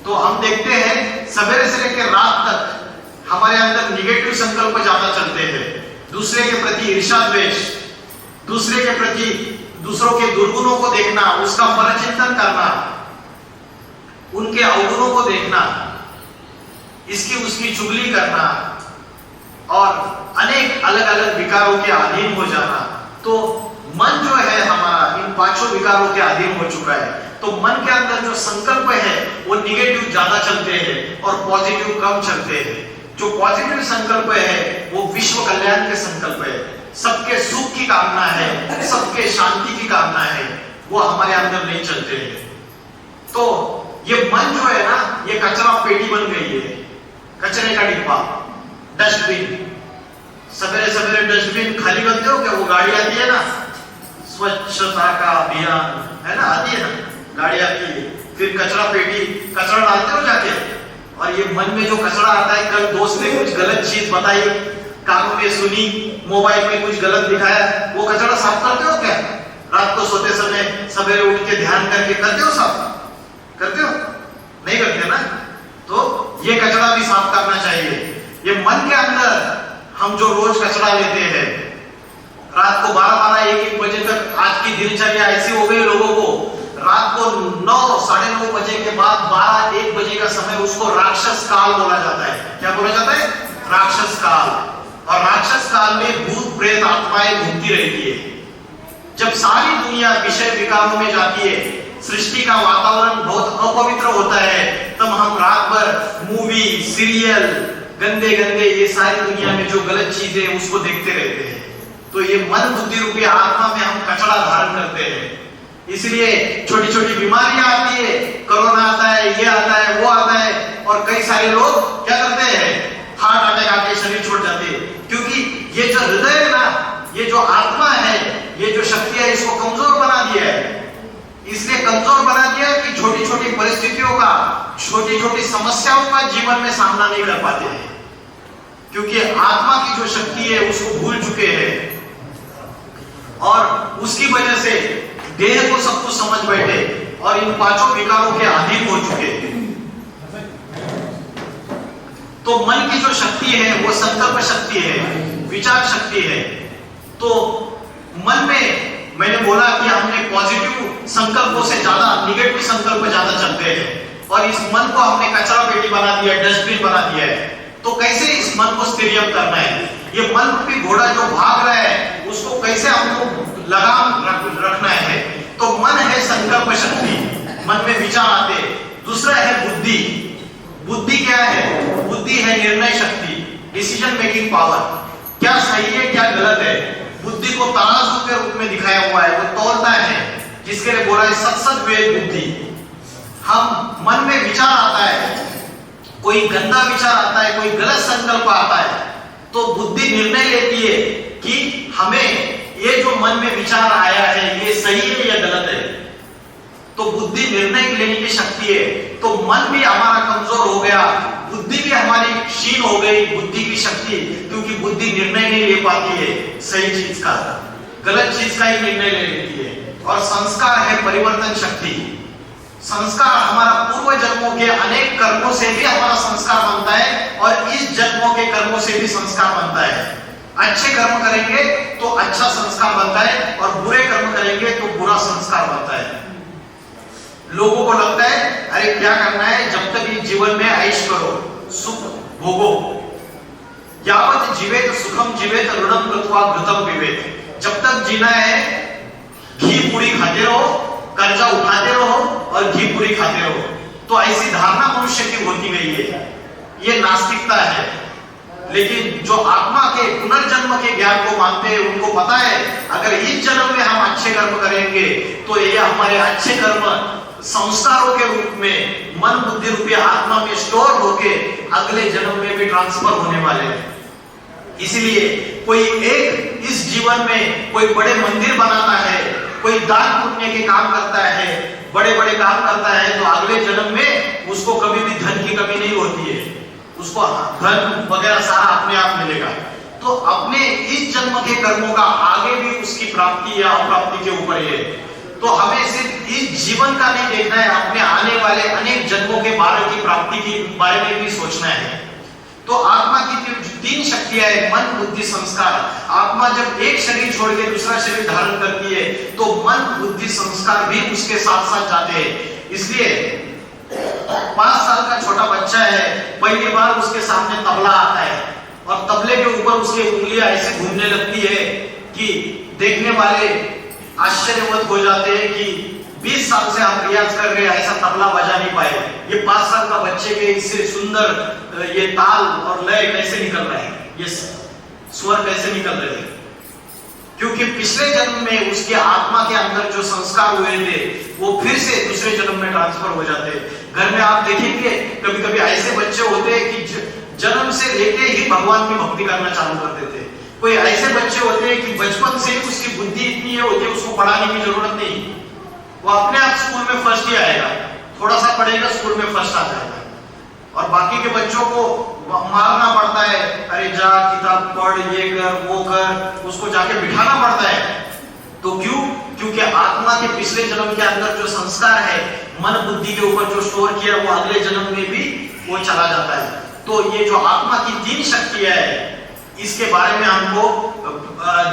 तो हम देखते हैं सवेरे से लेकर रात तक हमारे अंदर निगेटिव संकल्प ज्यादा चलते हैं। दूसरे के प्रति ईर्ष्या द्वेष, दूसरे के प्रति दूसरों के दुर्गुणों को देखना, उसका परचिंतन करना, उनके अवगुणों को देखना, इसकी उसकी चुगली करना और अनेक अलग अलग विकारों के अधीन हो जाना। तो मन जो है हमारा इन पांचों विकारों के अधीन हो चुका है। तो मन के अंदर जो संकल्प है वो निगेटिव ज्यादा चलते हैं और पॉजिटिव कम चलते हैं। जो पॉजिटिव संकल्प है वो विश्व कल्याण के संकल्प है, सबके सुख की कामना है, सबके शांति की कामना है, वो हमारे अंदर नहीं चलते हैं। तो ये मन जो है ना, ये कचरा पेटी बन गई है, कचरे का डिब्बा, डस्टबिन। सवेरे सवेरे डस्टबिन खाली करते हो क्या? वो गाड़ी आती है ना, स्वच्छता का अभियान है ना, आती है ना गाड़ी आती है, फिर कचरा पेटी, कचरा डालते हो जाके। और ये मन में जो कचरा आता है, कल दोस्त ने कुछ गलत चीज बताई, कानों में सुनी, मोबाइल में कुछ गलत दिखाया, वो कचरा साफ करते हो क्या? रात को सोते समय सवेरे उठ के ध्यान करके करते हो साफ? करते हो? नहीं करते ना। तो ये कचरा भी साफ करना चाहिए। ये मन के अंदर हम जो रोज कचरा लेते हैं, रात को 12-12, 1-1 बजे तक, आज की दिनचर्या ऐसी हो गई लोगों को, रात को 9, 9:30 बजे के बाद 12-1 बजे का समय उसको राक्षस काल बोला जाता है। क्या बोला जाता है? राक्षस काल। और राक्षस काल में भूत प्रेत आत्माएं घूमती रहती है। जब सारी दुनिया विषय विकारों में जाती है, सृष्टि का वातावरण बहुत अपवित्र होता है, तब हम रात भर मूवी, सीरियल, गंदे गंदे ये सारी दुनिया में जो गलत चीजें हैं उसको देखते रहते हैं। तो ये मन बुद्धि रूपी आत्मा में हम कचरा धारण करते हैं। इसलिए छोटी छोटी बीमारियां आती है, कोरोना आता है, ये आता है, वो आता है, और कई सारे लोग क्या करते हैं? हार्ट अटैक आके शरीर छोड़ जाते हैं। क्योंकि ये जो हृदय है ना, ये जो आत्मा है, ये जो शक्ति है, इसको कमजोर बना दिया है। इसलिए कमजोर बना दिया कि छोटी छोटी परिस्थितियों का, छोटी छोटी समस्याओं का जीवन में सामना नहीं कर पाते हैं, क्योंकि आत्मा की जो शक्ति है उसको भूल चुके हैं और उसकी वजह से देह को सब कुछ समझ बैठे और इन पांचों विकारों के अधीन हो चुके हैं। तो मन की जो शक्ति है वो संकल्प शक्ति है, विचार शक्ति है। तो मन में मैंने बोला कि हमने पॉजिटिव संकल्पों से ज्यादा निगेटिव संकल्प ज्यादा चलते हैं, और इस मन को हमने कचरा पेटी बना दिया, डस्टबिन बना दिया है। तो कैसे इस मन को स्थिर करना है? ये मन रूपी घोड़ा जो भाग रहा है उसको कैसे हमको लगाम रखना है? तो मन है संकल्प शक्ति, मन में विचार आते। दूसरा है बुद्धि। बुद्धि क्या है? बुद्धि है निर्णय शक्ति, डिसीजन मेकिंग पावर। क्या सही है क्या गलत है, बुद्धि को तराजू के रूप में दिखाया हुआ है, वो तौलता है, जिसके लिए बोला है सत्सद विवेक बुद्धि। हम मन में विचार आता है, कोई गंदा विचार आता है, कोई गलत संकल्प आता है, तो बुद्धि निर्णय लेती है कि हमें ये जो मन में विचार आया है ये सही है या गलत है। तो बुद्धि निर्णय लेने की शक्ति है। तो मन भी हमारा कमजोर हो गया, बुद्धि भी हमारी क्षीण हो गई, बुद्धि की शक्ति, क्योंकि बुद्धि निर्णय नहीं ले पाती है सही चीज का, गलत चीज का ही निर्णय ले लेती है। और संस्कार है परिवर्तन शक्ति। संस्कार हमारा पूर्व जन्मों के अनेक कर्मों से भी हमारा संस्कार बनता है, और इस जन्मों के कर्मों से भी संस्कार बनता है। अच्छे कर्म करेंगे तो अच्छा संस्कार बनता है, और बुरे कर्म करेंगे तो बुरा संस्कार बनता है। लोगों को लगता है अरे क्या करना है, जब तक इस जीवन में ऐश करो, सुख भोगो, यावत जीवेत सुखम जीवेत ऋणम कृत्वा घृतम पिबेत। जब तक जीना है घी पूरी खाते रहो, कर्जा उठाते रहो और घी पूरी खाते रहो। तो ऐसी धारणा मनुष्य की होती गई है, ये नास्तिकता है। लेकिन जो आत्मा के पुनर्जन्म के ज्ञान को मानते हैं उनको पता है अगर इस जन्म में हम अच्छे कर्म करेंगे तो ये हमारे अच्छे कर्म संस्कारों के रूप में मन बुद्धि रूपी आत्मा में स्टोर होके अगले जन्म में भी ट्रांसफर होने वाले हैं। इसलिए कोई एक इस जीवन में कोई बड़े मंदिर बनाता है, कोई दान पुण्य के काम करता है, बड़े बड़े काम करता है, तो अगले जन्म में उसको कभी भी धन की कमी नहीं होती है, उसको धन वगैरह सारा अपने आप मिलेगा। तो अपने इस जन्म के कर्मों का आगे भी उसकी प्राप्ति या अप्राप्ति के ऊपर है। तो हमें सिर्फ इस जीवन का नहीं देखना है, अपने आने वाले अनेक जन्मों के बारे की प्राप्ति के बारे में भी सोचना है। तो आत्मा की तीन शक्तियां है, मन बुद्धि संस्कार। आत्मा जब एक शरीर छोड़ के दूसरा शरीर धारण करती है तो मन बुद्धि संस्कार भी उसके साथ साथ जाते हैं। इसलिए 5 साल का छोटा बच्चा है, पहली बार उसके सामने तबला आता है और तबले के ऊपर उसकी उंगलियां ऐसे घूमने लगती है कि देखने वाले आश्चर्यवत हो जाते हैं कि 20 साल से हम रियाज कर रहे हैं, ऐसा तबला बजा नहीं पाए। ये 5 साल का बच्चे के इससे सुंदर ये ताल और लय कैसे निकल रहे हैं, ये स्वर कैसे निकल रहे हैं? क्योंकि पिछले जन्म में उसके आत्मा के अंदर जो संस्कार हुए थे वो फिर से दूसरे जन्म में ट्रांसफर हो जाते हैं। घर में आप देखेंगे कभी कभी ऐसे बच्चे होते हैं कि जन्म से लेके ही भगवान की भक्ति करना चालू कर देते हैं। कोई ऐसे बच्चे होते हैं कि बचपन से ही उसकी बुद्धि इतनी है होती है उसको पढ़ाने की जरूरत नहीं, वो अपने आप स्कूल में फर्स्ट ही आएगा, थोड़ा सा पढ़ेगा स्कूल में फर्स्ट आ जाएगा। और बाकी के बच्चों को मारना पड़ता है, अरे जा किताब पढ़, ये कर वो कर, उसको जाके बिठाना पड़ता है। तो क्यों? क्योंकि आत्मा के पिछले जन्म के अंदर जो संस्कार है, मन बुद्धि के ऊपर जो स्टोर किया वो अगले जन्म में भी वो चला जाता है। तो ये जो आत्मा की 3 शक्तियां है, इसके बारे में हमको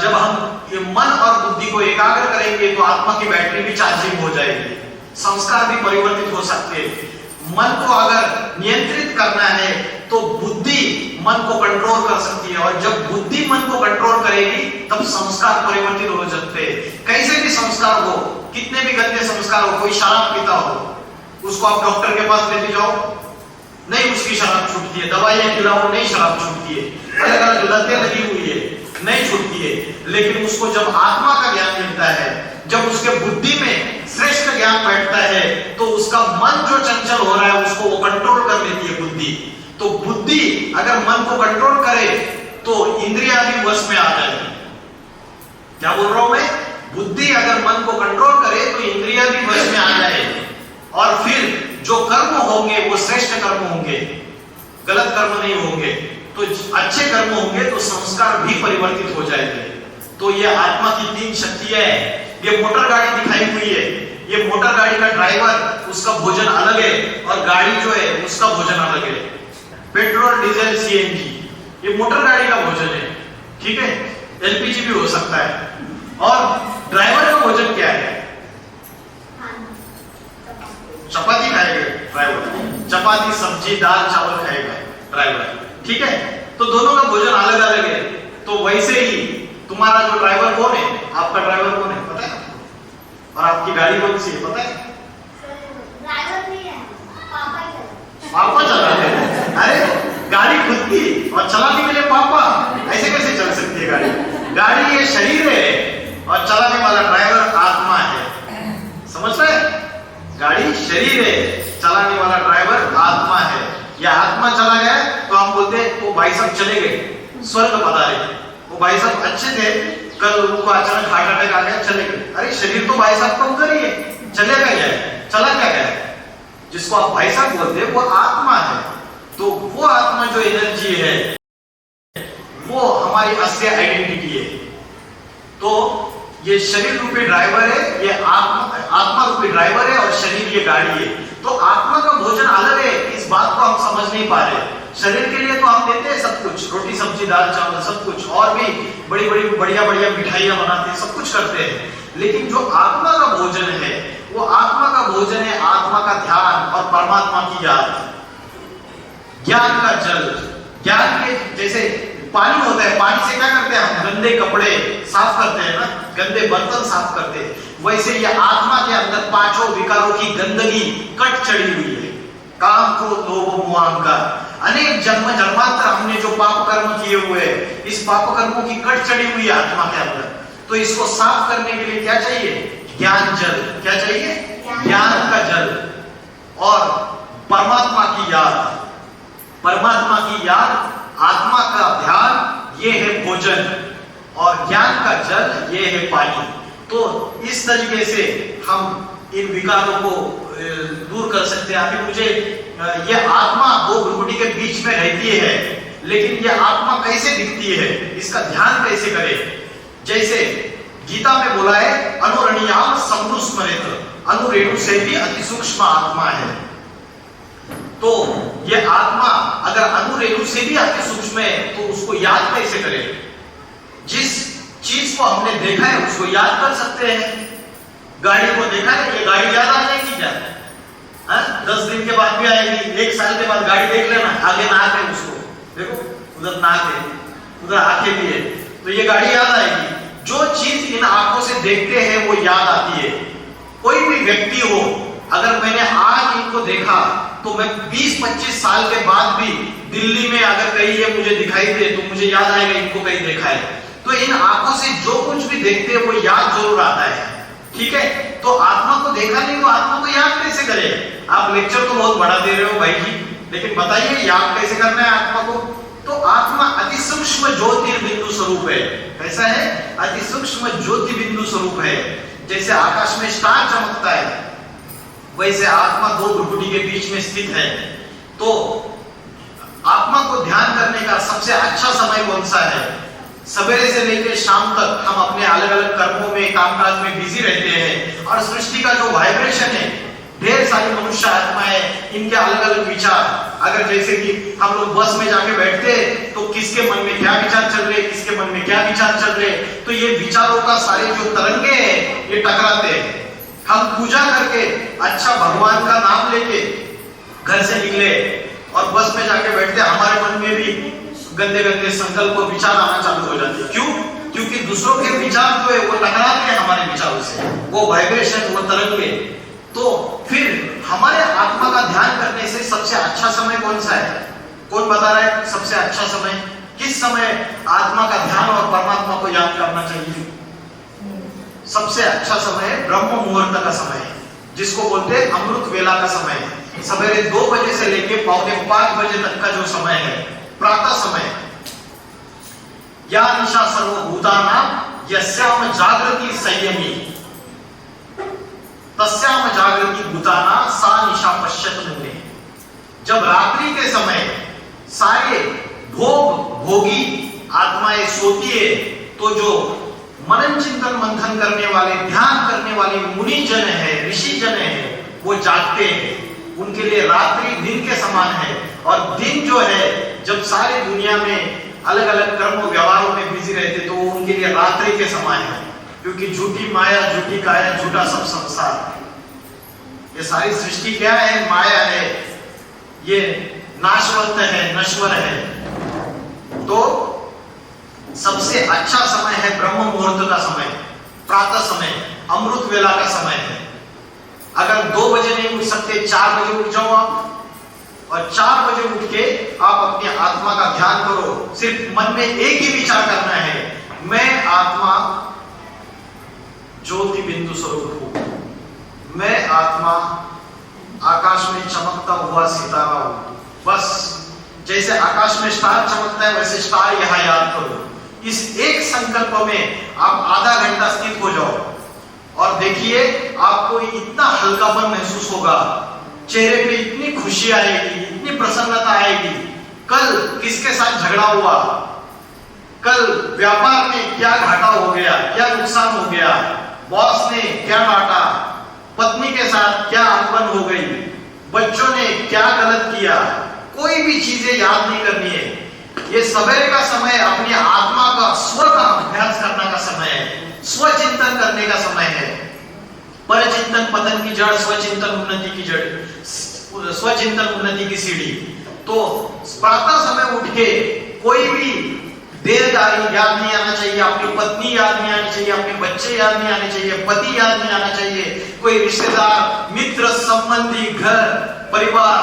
जब हम ये मन और बुद्धि को एकाग्र करेंगे तो आत्मा की बैटरी भी चार्जिंग हो जाएगी, संस्कार भी परिवर्तित हो सकते हैं। मन को अगर नियंत्रित करना है तो बुद्धि मन को कंट्रोल कर सकती है, और जब बुद्धि मन को कंट्रोल करेगी तब संस्कार परिवर्तित हो सकते हैं। कैसे भी संस्कार हो, कितने भी गंदे संस्कार हो, कोई शराब पीता हो, उसको आप डॉक्टर के पास लेते जाओ, नहीं उसकी शराब छूटती है, दवाइयां खिलाओ, नहीं शराब छूटती है, अलग अलग लतें लगी हुई है, नहीं छूटती है। लेकिन उसको जब आत्मा का ज्ञान मिलता है, जब उसके बुद्धि में श्रेष्ठ ज्ञान बैठता है, तो उसका मन जो चंचल हो रहा है उसको वो कंट्रोल कर लेती है बुद्धि। तो बुद्धि अगर मन को कंट्रोल करे तो इंद्रियां भी वश में आ जाएगी। क्या बोल रहा हूं मैं? बुद्धि अगर मन को कंट्रोल करे तो इंद्रियां भी वश में आ जाएगी, और फिर जो कर्म होंगे वो श्रेष्ठ कर्म होंगे, गलत कर्म नहीं होंगे। तो अच्छे कर्म होंगे तो संस्कार भी परिवर्तित हो जाएंगे। तो ये आत्मा की 3 शक्तियां हैं। ये मोटर गाड़ी दिखाई हुई है, ये मोटर गाड़ी का ड्राइवर उसका भोजन अलग है और गाड़ी जो है उसका भोजन अलग है। पेट्रोल, डीजल, सीएनजी, ये मोटर गाड़ी का भोजन है, ठीक है, एलपीजी भी हो सकता है। और ड्राइवर का भोजन क्या है? चपाती खाएगा ड्राइवर, चपाती, सब्जी, दाल, चावल खाएगा ड्राइवर, ठीक है। तो दोनों का भोजन अलग अलग है। तो वैसे ही तुम्हारा जो ड्राइवर कौन है, आपका ड्राइवर कौन है पता है? और आपकी गाड़ी कौन सी है पता है? ड्राइवर नहीं है, पापा चलाते हैं। अरे गाड़ी खुद की और चलाने के लिए पापा, ऐसे कैसे चल सकती है गाड़ी? गाड़ी ये शरीर है और चलाने वाला ड्राइवर आत्मा है, समझ रहे? गाड़ी शरीर है, चलाने वाला ड्राइवर आत्मा है। या आत्मा चला गया तो हम बोलते हैं वो भाई साहब चले गए, स्वर्ग पधारे, वो भाई साहब अच्छे थे, कल उनको अचानक हार्ट अटैक आ गया, चले गए। अरे शरीर तो भाई साहब का उधर ही है, चलेगा क्या है, चला क्या गया? जिसको आप भाई साहब बोलते हैं वो आत्मा है। तो वो आत्मा जो एनर्जी है वो हमारी असली आइडेंटिटी है। तो ये शरीर रूपी ड्राइवर है, ये आत्मा रूपी ड्राइवर है, और शरीर ये गाड़ी है। तो आत्मा का भोजन अलग है, इस बात को हम समझ नहीं पा रहे। शरीर के लिए तो हम देते हैं सब कुछ, रोटी सब्जी दाल चावल सब कुछ, और भी बड़ी बड़ी बढ़िया बढ़िया मिठाइयां बनाते हैं, सब कुछ करते हैं। लेकिन जो आत्मा का भोजन है वो आत्मा का भोजन है, आत्मा का ध्यान और परमात्मा की याद, ज्ञान का जल। ज्ञान के जैसे पानी होता है, पानी से क्या करते हैं हम? गंदे कपड़े साफ करते हैं ना, गंदे बर्तन साफ करते हैं। वैसे ये आत्मा के अंदर 5 विकारों की गंदगी कट चढ़ी हुई है, काम, क्रोध, लोभ, मोह, अहंकार। अनेक जन्म जन्मांतर हमने जो पाप कर्म किए हुए, इस पाप कर्मों की कट चढ़ी हुई है आत्मा के अंदर। तो इसको साफ करने के लिए क्या चाहिए? ज्ञान जल। क्या चाहिए? ज्ञान का जल और परमात्मा की याद। परमात्मा की याद, आत्मा का ध्यान, ये है भोजन, और ज्ञान का जल ये है पानी। तो इस तरीके से हम इन विकारों को दूर कर सकते हैं। अभी मुझे ये आत्मा 2 भ्रुकुटी के बीच में रहती है, लेकिन ये आत्मा कैसे दिखती है, इसका ध्यान कैसे करें? जैसे गीता में बोला है, अनुरणीयाम समनुस्मरेत, अनुरेणु से भी अति सूक्ष्म आत्मा है। तो ये आत्मा अगर अनुरेणु से भी अति सूक्ष्म है तो उसको याद कैसे करें? जिस चीज को हमने देखा है उसको याद कर सकते हैं। गाड़ी को देखा है, ये गाड़ी याद आ जाएगी क्या? 10 दिन के बाद भी आएगी, 1 साल के बाद गाड़ी देख लेना, आगे नाक है उसको, देखो उधर नाक है, उधर आंखें भी है, तो ये गाड़ी याद आएगी। जो चीज इन आंखों से देखते हैं वो याद आती है। कोई भी व्यक्ति हो, अगर मैंने आज इनको देखा तो मैं 20-25 साल के बाद भी दिल्ली में अगर कहीं ये मुझे दिखाई दे तो मुझे याद आएगा इनको कहीं देखा है। तो इन आंखों से जो कुछ भी देखते हैं वो याद जरूर आता है, ठीक है। तो आत्मा को देखा नहीं तो आत्मा को याद कैसे करे? आप लेक्चर तो बहुत बड़ा दे रहे हो भाई जी, लेकिन बताइए याद कैसे करना है आत्मा को? तो आत्मा अति सूक्ष्म ज्योतिर्बिंदु स्वरूप है। कैसा है? अति सूक्ष्म ज्योतिर्बिंदु स्वरूप है। जैसे आकाश में स्टार चमकता है वैसे आत्मा 2 भ्रुकुटी के बीच में स्थित है। तो आत्मा को ध्यान करने का सबसे अच्छा समय कौन सा है? सवेरे से लेकर शाम तक हम अपने अलग अलग कर्मों में, कामकाज में बिजी रहते हैं और सृष्टि का जो वाइब्रेशन है, ढेर सारी मनुष्य आत्माएं, इनके अलग अलग विचार, अगर जैसे कि हम लोग बस में जाके बैठते हैं तो किसके मन में क्या विचार चल रहे, किसके मन में क्या विचार चल रहे, तो ये विचारों का सारे जो तरंगे हैं ये टकराते हैं। हम पूजा करके अच्छा भगवान का नाम लेके घर से निकले और बस में जाके बैठते, हमारे मन में भी गंदे गंदे संकल्प और विचार आना चालू हो जाते हैं। क्यों? क्योंकि दूसरों के विचार जो है वो टकराते हैं हमारे विचारों से, वो वाइब्रेशन, वो तरंगे। तो फिर हमारे आत्मा का ध्यान करने से सबसे अच्छा समय कौन सा है? कौन बता रहा है सबसे अच्छा समय? किस समय आत्मा का ध्यान और परमात्मा को याद करना चाहिए? सबसे अच्छा समय ब्रह्म मुहूर्त का समय है, जिसको बोलते हैं अमृत वेला का समय है। सवेरे 2 बजे से लेके 4:45 बजे तक का जो समय है, प्रातः समय। या निशा सर्वभूतानां यस्याम जागृति संयमी तस्याम जागृति भूताना सा निशा पश्यत मुने। जब रात्रि के समय सारे भोगी आत्माएं सोती है तो जो मनन चिंतन मंथन करने वाले, ध्यान करने वाले मुनि जन है, ऋषि जन है, वो जागते हैं। उनके लिए रात्रि दिन के समान है। और दिन जो है, जब सारी दुनिया में अलग अलग कर्म व्यवहारों में बिजी रहते तो उनके लिए रात्रि के समान है। क्योंकि झूठी माया, झूठी काया, झूठा सब संसार, ये सारी सृष्टि क्या है? माया है, ये नाशवंत है, नश्वर है। तो सबसे अच्छा समय है ब्रह्म मुहूर्त का समय, प्रातः समय, अमृत वेला का समय है। अगर 2 बजे नहीं उठ सकते, 4 बजे उठ जाओ आप, और 4 बजे उठ के आप अपनी आत्मा का ध्यान करो। सिर्फ मन में एक ही विचार करना है, मैं आत्मा ज्योति बिंदु स्वरूप हूं, मैं आत्मा आकाश में चमकता हुआ सितारा हूं। बस जैसे आकाश में स्टार चमकता है वैसे स्टार यहां याद करो। इस एक संकल्प में आप आधा घंटा स्थित हो जाओ और देखिए आपको इतना हल्कापन महसूस होगा, चेहरे पे इतनी खुशी आएगी, इतनी प्रसन्नता आएगी। कल किसके साथ झगड़ा हुआ, कल व्यापार में क्या घाटा हो गया, क्या नुकसान हो गया, बॉस ने क्या डांटा, पत्नी के साथ क्या अनबन हो गई, बच्चों ने क्या गलत किया, कोई भी चीजें याद नहीं करनी है। ये सवेरे का समय अपनी आत्मा का, स्व का अभ्यास करने का समय है, स्वचिंतन करने का समय है। परचिंतन पतन की जड़, स्वचिंतन उन्नति की जड़, स्वचिंतन उन्नति की सीढ़ी। तो प्रातः समय उठ के कोई भी देहदारी याद नहीं आना चाहिए, अपनी पत्नी याद नहीं आनी चाहिए, अपने बच्चे याद नहीं आने चाहिए, पति याद नहीं आना चाहिए, कोई रिश्तेदार, मित्र, संबंधी, घर परिवार,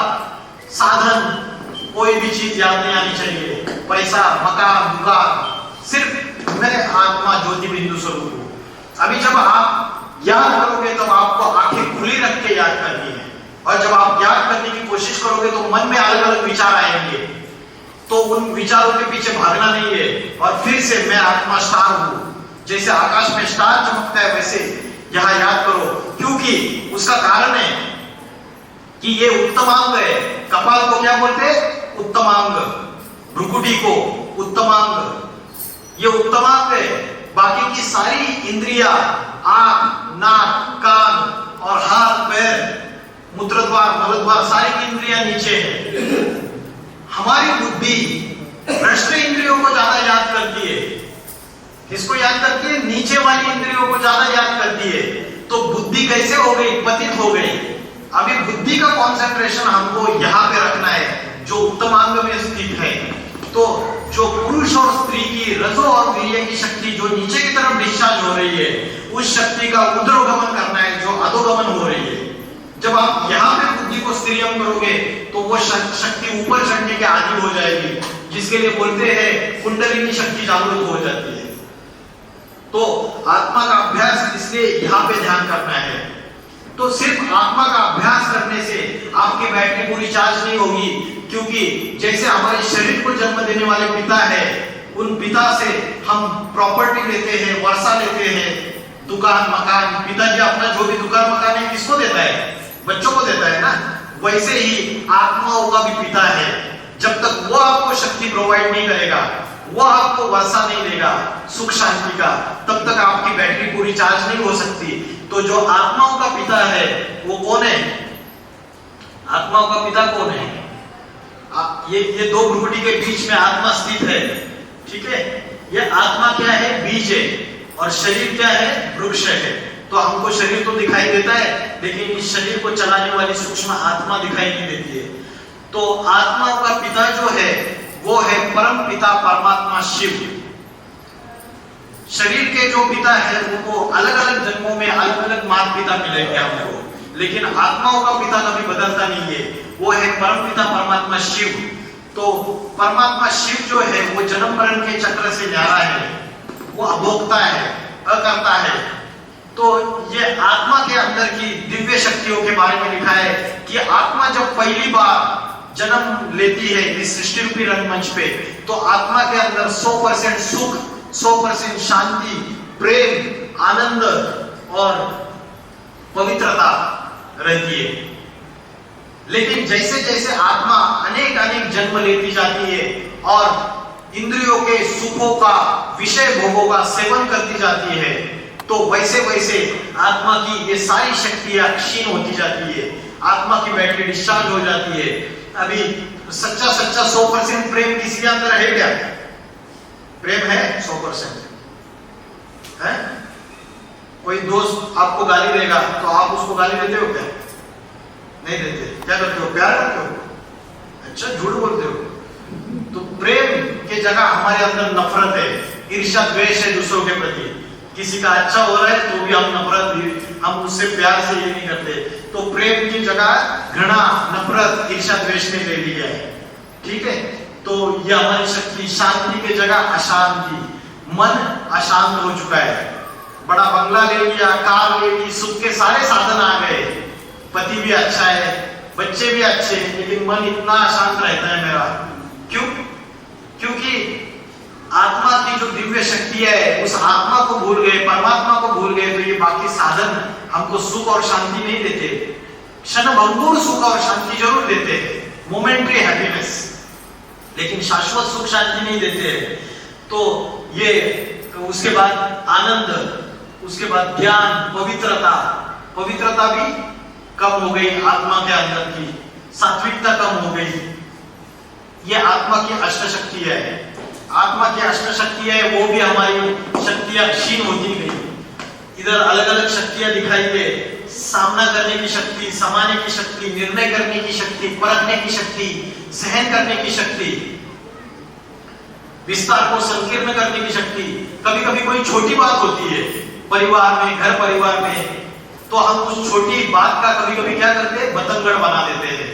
साधन, कोई भी चीज याद नहीं आनी चाहिए, पैसा, मकान, दुकान। सिर्फ मैं आत्मा ज्योति बिंदु स्वरूप हूं। अभी जब आप याद करोगे तब आपको आंखें खुली रख के याद करनी है, और जब आप याद करने की कोशिश करोगे तो मन में अलग अलग विचार आएंगे, तो उन विचारों के पीछे भागना नहीं है। और फिर से मैं आत्मा स्टार हूं, जैसे आकाश में स्टार चमकता है वैसे यहां याद करो। क्योंकि उसका कारण है कि ये उत्तमांग है। कपाल को क्या बोलते हैं? उत्तमांग। भ्रुकुटी को उत्तमांग। ये उत्तमांग है। बाकी की सारी इंद्रियां, आंख, नाक, कान और हाथ, पैर, मूत्रद्वार, मलद्वार, सारी की इंद्रियां नीचे है। हमारी बुद्धि भ्रष्ट इंद्रियों को ज्यादा याद करती है। किसको याद करती है? नीचे वाली इंद्रियों को ज्यादा याद करती है। तो बुद्धि कैसे हो गई? पतित हो गई। अभी बुद्धि का कंसंट्रेशन हमको यहाँ पे रखना है जो उत्तमांग में स्थित है। तो जो पुरुष और स्त्री की रजो और वीर्य की शक्ति जो नीचे की तरफ डिस्चार्ज हो रही है, उस शक्ति का ऊर्ध्वगमन करना है जो अधोगमन हो रही है। जब आप यहाँ पे बुद्धि को स्त्रियम करोगे तो वो शक्ति ऊपर चढ़ने के आदि हो जाएगी, जिसके लिए बोलते हैं कुंडली की शक्ति जागृत हो जाती है। तो आत्मा का अभ्यास इसलिए यहाँ पे ध्यान करना है। तो सिर्फ आत्मा का अभ्यास करने से आपकी बैटरी पूरी चार्ज नहीं होगी, क्योंकि जैसे हमारे शरीर को जन्म देने वाले पिता है, उन पिता से हम प्रॉपर्टी लेते हैं, वर्षा लेते हैं, दुकान मकान। पिताजी अपना जो भी दुकान मकान है किसको देता है? बच्चों को देता है ना। वैसे ही आत्माओं का भी पिता है। जब तक वो आपको शक्ति प्रोवाइड नहीं करेगा, वो आपको वर्षा नहीं देगा सुख शांति का, तब तक आपकी बैटरी पूरी चार्ज नहीं हो सकती। तो जो आत्माओं का पिता है वो कौन है? आत्माओं का पिता कौन है? ये दो भ्रुकुटी के बीच में आत्मा स्थित है, ठीक है। ये आत्मा क्या है? बीज है, और शरीर क्या है? वृक्ष है। तो हमको शरीर तो दिखाई देता है, लेकिन इस शरीर को चलाने वाली सूक्ष्म आत्मा दिखाई नहीं देती है। तो आत्माओं का पिता जो है वो है परम पिता परमात्मा शिव। शरीर के जो पिता है उनको अलग अलग जन्मों में अलग अलग माता पिता मिलेंगे हमको, लेकिन आत्माओं का पिता कभी बदलता नहीं है, वो है परम पिता परमात्मा शिव। तो परमात्मा शिव जो है वो जन्म मरण के चक्र से न्यारा है, वो अभोक्ता है, अकर्ता है। तो ये आत्मा के अंदर की दिव्य शक्तियों के बारे में लिखा है कि आत्मा जब पहली बार जन्म लेती है इस सृष्टि रूपी रंगमंच पे, तो आत्मा के अंदर 100% सुख, 100% शांति, प्रेम, आनंद और पवित्रता रहती है। लेकिन जैसे जैसे आत्मा अनेक अनेक जन्म लेती जाती है और इंद्रियों के सुखों का, विषय भोगों का सेवन करती जाती है, तो वैसे वैसे आत्मा की ये सारी शक्तियां क्षीण होती जाती है, आत्मा की बैटरी डिस्चार्ज हो जाती है। अभी सच्चा 100% प्रेम किसी के अंदर है क्या? प्रेम है 100% है? कोई दोस्त आपको गाली देगा तो आप उसको गाली देते हो क्या? नहीं देते। क्या करते हो? प्यार करते हो? अच्छा, झूठ बोलते हो। तो प्रेम के जगह हमारे अंदर नफरत है, ईर्ष्या द्वेष है दूसरों के प्रति। किसी का अच्छा हो रहा है तो भी हम नफरत, हम उससे प्यार से ये नहीं करते। तो प्रेम की जगह घृणा, नफरत, ईर्ष्या द्वेष ने ले लिया है, ठीक है। तो ये हमारी शक्ति, शांति की जगह अशांति, मन अशांत हो चुका है। बड़ा बंगला ले लिया, कार ले ली, सुख के सारे साधन आ गए, पति भी अच्छा है, बच्चे भी अच्छे हैं, लेकिन मन इतना अशांत रहता है मेरा। क्यों? क्योंकि आत्मा की जो दिव्य शक्ति है उस आत्मा को भूल गए, परमात्मा को भूल गए। तो ये बाकी साधन हमको सुख और शांति नहीं देते। क्षणभंगुर सुख और शांति जरूर देते हैं, मोमेंटरी हैप्पीनेस, लेकिन शाश्वत सुख शांति नहीं देते हैं। तो ये उसके बाद आनंद, उसके बाद ज्ञान, पवित्रता भी कम हो गई, आत्मा के अंदर की सात्विकता कम हो गई। ये आत्मा की अष्ट शक्ति है। आत्मा की अष्ट शक्ति है, वो भी हमारी शक्तियां क्षीण होती गई। इधर अलग अलग शक्तियां दिखाई दे, सामना करने की शक्ति, समाने की शक्ति, निर्णय करने की शक्ति, परखने की शक्ति, सहन करने की शक्ति, विस्तार को संकीर्ण करने की शक्ति। कभी कभी कोई छोटी बात होती है परिवार में, घर परिवार में, तो हम उस छोटी बात का कभी कभी क्या करते हैं? बतंगड़ बना देते हैं।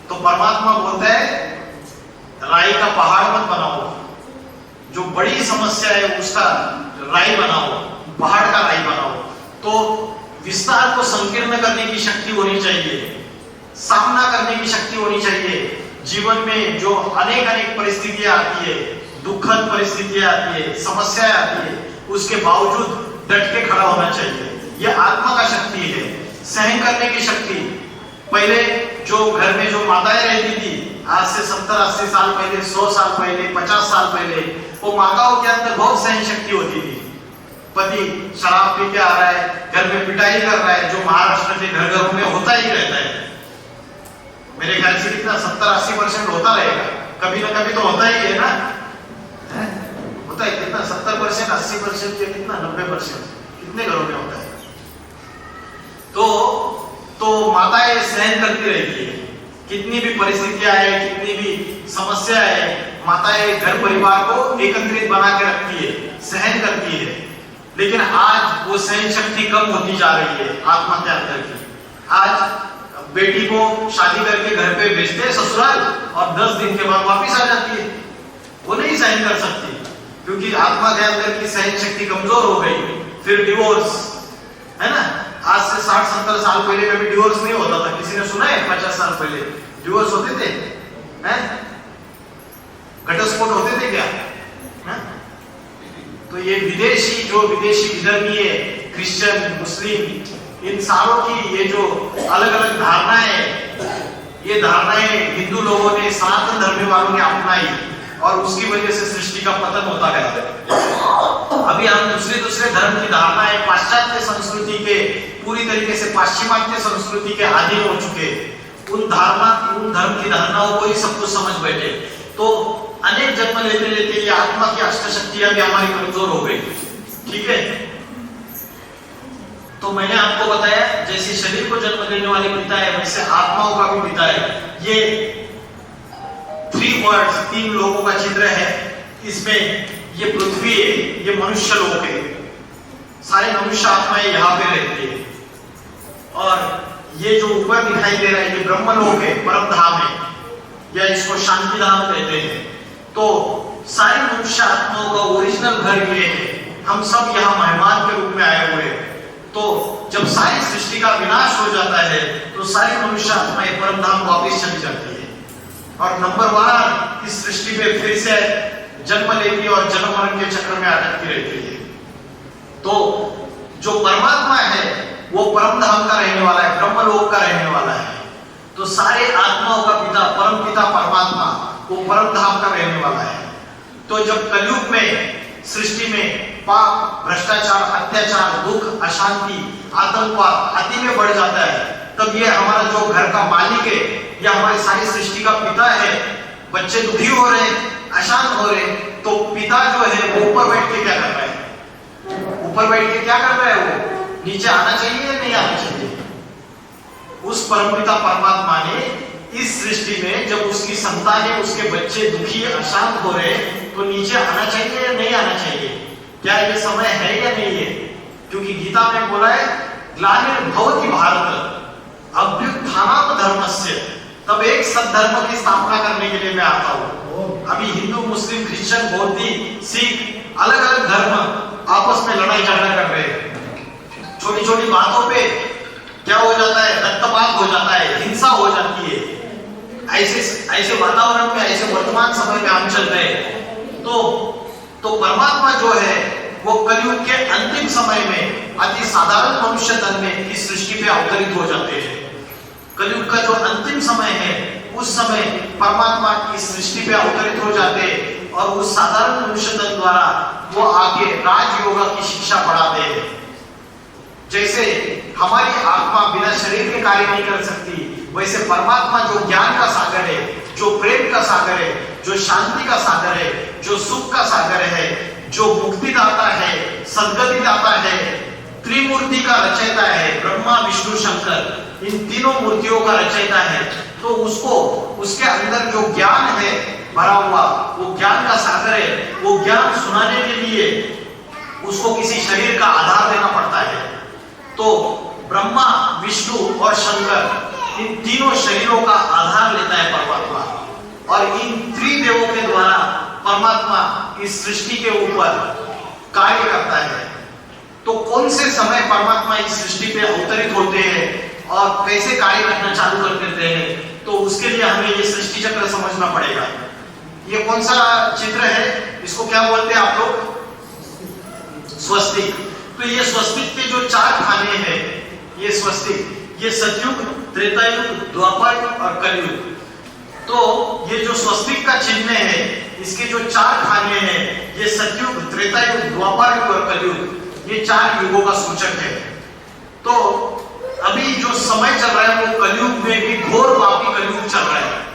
तो परमात्मा बोलता है राई का पहाड़ मत बनाओ, जो बड़ी समस्या है उसका राई बनाओ, पहाड़ का राई बनाओ। तो विस्तार को संकीर्ण करने की शक्ति होनी चाहिए, सामना करने की शक्ति होनी चाहिए। जीवन में जो अनेक अनेक परिस्थितियां आती है, दुखद परिस्थितियां आती है, समस्याएं आती है, उसके बावजूद डट के खड़ा होना चाहिए। यह आत्मा का शक्ति है। सहन करने की शक्ति, पहले जो घर में जो माताएं रहती थी, आज से 70-80 साल पहले, 100 साल पहले, 50 साल पहले, वो माताओं के अंदर बहुत सहन शक्ति होती थी। पति शराब पी के आ रहा है, घर में पिटाई कर रहा है, जो महाराष्ट्र के घर घरों में होता ही रहता है। मेरे ख्याल से कितना 70-80% होता रहेगा, कभी ना कभी तो होता ही है ना, होता है। कितना 70%, 80% या कितना 90%, कितने घरों में होता है। तो तो माताएं सहन करती रहती है, कितनी भी परिस्थितियां है, कितनी भी समस्या है, माताएं घर परिवार को एकत्रित बना के रखती है, सहन करती है। लेकिन आज वो सहन शक्ति कम होती जा रही है आत्मा के अंदर की। आज बेटी को शादी करके घर पे भेजते हैं ससुराल और 10 दिन के बाद वापस आ जाती है, वो नहीं सहन कर सकती क्योंकि आत्मा के अंदर की सहन शक्ति कमजोर हो गई। फिर डिवोर्स, है ना। आज से 60-70 साल पहले कभी डिवोर्स नहीं होता था, किसी ने सुना है? 50 साल पहले डिवोर्स होते थे? हैं? घटस्फोट होते थे क्या? हैं? तो ये विदेशी विधर्मीय, क्रिश्चियन, मुस्लिम, इन सारों की ये जो अलग अलग धारणाएं, ये धारणाएं हिंदू लोगों ने, सनातन धर्म वालों ने अपनाई और उसकी वजह से सृष्टि का पतन होता गया। अभी हम दूसरे धर्म की धारणाएं, पाश्चात्य संस्कृति के, पूरी तरीके से पाश्चिमात्य संस्कृति के अधीन हो चुके, उन धर्म की धारणाओं को ही सब कुछ समझ बैठे। तो अनेक जन्म लेते लेते ये आत्मा की अष्ट शक्तियां भी हमारी कमजोर हो गई। ठीक है, तो मैंने आपको बताया जैसे शरीर को जन्म देने वाले पिता है, वैसे आत्माओं का भी पिता है। ये 3 वर्ड्स, 3 लोगों का चित्र है। इसमें ये पृथ्वी है, ये मनुष्य लोक है, सारे मनुष्य आत्माएं यहाँ पे रहती है। और ये जो ऊपर दिखाई दे रहा है ये ब्रह्म लोक है, परम धाम है, या इसको शांति धाम कहते हैं। तो सारे मनुष्य आत्माओं का ओरिजिनल घर ये है। हम सब यहाँ मेहमान के रूप में आए हुए हैं। तो जब सारी सृष्टि का विनाश हो जाता है तो सारी मनुष्य आत्माएं परम धाम वापस चली जाती है और नंबर 1 इस सृष्टि पे फिर से जन्म लेती है और जन्म मरण के चक्र में अटकती रहती है। तो जो परमात्मा है वो परम धाम का रहने वाला है, ब्रह्मलोक का रहने वाला है। तो सारे आत्माओं का पिता, परम पिता परमात्मा, वो परम धाम का रहने वाला है। तो जब कलयुग में सृष्टि में पाप, भ्रष्टाचार, अत्याचार, दुख, अशांति, आतंकवाद अति में बढ़ जाता है, तब ये हमारा जो घर का मालिक है या हमारी सारी सृष्टि का पिता है, बच्चे दुखी हो रहे, अशांत हो रहे, तो पिता जो है वो ऊपर बैठ के क्या कर रहा है? ऊपर बैठ के क्या कर रहा है? वो नीचे आना चाहिए या नहीं आना चाहिए? उस परमपिता परमात्मा ने इस सृष्टि में जब उसकी संतानें, उसके बच्चे दुखी, अशांत हो रहे, तो नीचे आना चाहिए या नहीं आना चाहिए? क्या ये समय है या नहीं है? क्योंकि गीता में बोला है ग्लानिर्भवति भारत अभ्युत्थानात् धर्मस्य, तब एक सद्धर्म की स्थापना करने के लिए मैं आता हूँ। अभी हिंदू, मुस्लिम, क्रिश्चियन, बौद्ध, सिख, अलग अलग धर्म आपस में लड़ाई झगड़ा कर रहे हैं। छोटी छोटी बातों पे क्या हो जाता है? रक्तपात हो जाता है, हिंसा हो जाती है। ऐसे वातावरण में, ऐसे वर्तमान समय में हम चल रहे हैं। तो परमात्मा जो है वो कलयुग के अंतिम समय में अति साधारण मनुष्य तन में इस सृष्टि पे अवतरित हो जाते हैं। कलयुग का जो अंतिम समय है उस समय परमात्मा इस सृष्टि पे अवतरित हो जाते हैं और उस साधारण मनुष्य तन द्वारा वो आगे राजयोग की शिक्षा बढ़ाते हैं। जैसे हमारी आत्मा बिना शरीर के कार्य नहीं कर सकती, वैसे परमात्मा जो ज्ञान का सागर है, जो प्रेम का सागर है, जो शांति का सागर है, जो सुख का सागर है, जो मुक्ति दाता है, सद्गति दाता है, त्रिमूर्ति का रचयिता है, ब्रह्मा विष्णु शंकर, इन तीनों मूर्तियों का रचयिता है। तो उसको, उसके अंदर जो ज्ञान है भरा हुआ, वो ज्ञान का सागर है, वो ज्ञान सुनाने के लिए उसको किसी शरीर का आधार देना पड़ता है। तो ब्रह्मा, विष्णु और शंकर, इन तीनों शरीरों का आधार लेता है परमात्मा और इन त्रिदेवों के द्वारा परमात्मा इस सृष्टि के ऊपर कार्य करता है। तो कौन से समय परमात्मा इस सृष्टि पे अवतरित होते हैं और कैसे कार्य करना चालू कर देते हैं, तो उसके लिए हमें ये सृष्टि चक्र समझना पड़ेगा। ये कौन सा चित्र है, इसको क्या बोलते हैं आप लोग? स्वस्तिक। तो ये स्वस्तिक के जो 4 खाने हैं, ये स्वस्तिक, ये सतयुग, त्रेतायुग, द्वापर और कलयुग। तो ये जो स्वस्तिक का चिन्ह है, इसके जो 4 खाने हैं, ये सतयुग, त्रेतायुग, द्वापर युग और कलयुग, ये 4 युगों का सूचक है। तो अभी जो समय चल रहा है वो कलयुग में भी घोर पापी कलयुग चल रहा है।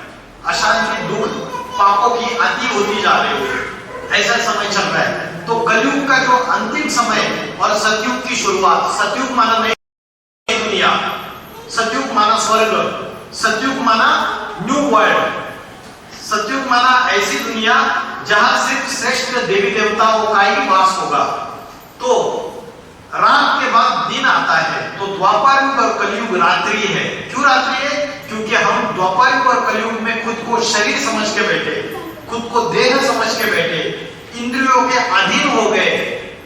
अशांति, दुख, पापों की अति होती जा रही है, ऐसा समय चल रहा है। तो कलयुग का जो अंतिम समय और सतयुग की शुरुआत, सतयुग माना नई दुनिया, सतयुग माना स्वर्ग, सतयुग माना न्यू वर्ल्ड, सतयुग माना ऐसी दुनिया जहां सिर्फ श्रेष्ठ देवी देवताओं का ही वास होगा। तो रात के बाद दिन आता है, तो द्वापर युग और कलयुग रात्रि है। क्यों रात्रि है? क्योंकि हम द्वापर युग और कलयुग में खुद को शरीर समझ के बैठे, खुद को देह समझ के बैठे, इंद्रियों के अधीन हो गए,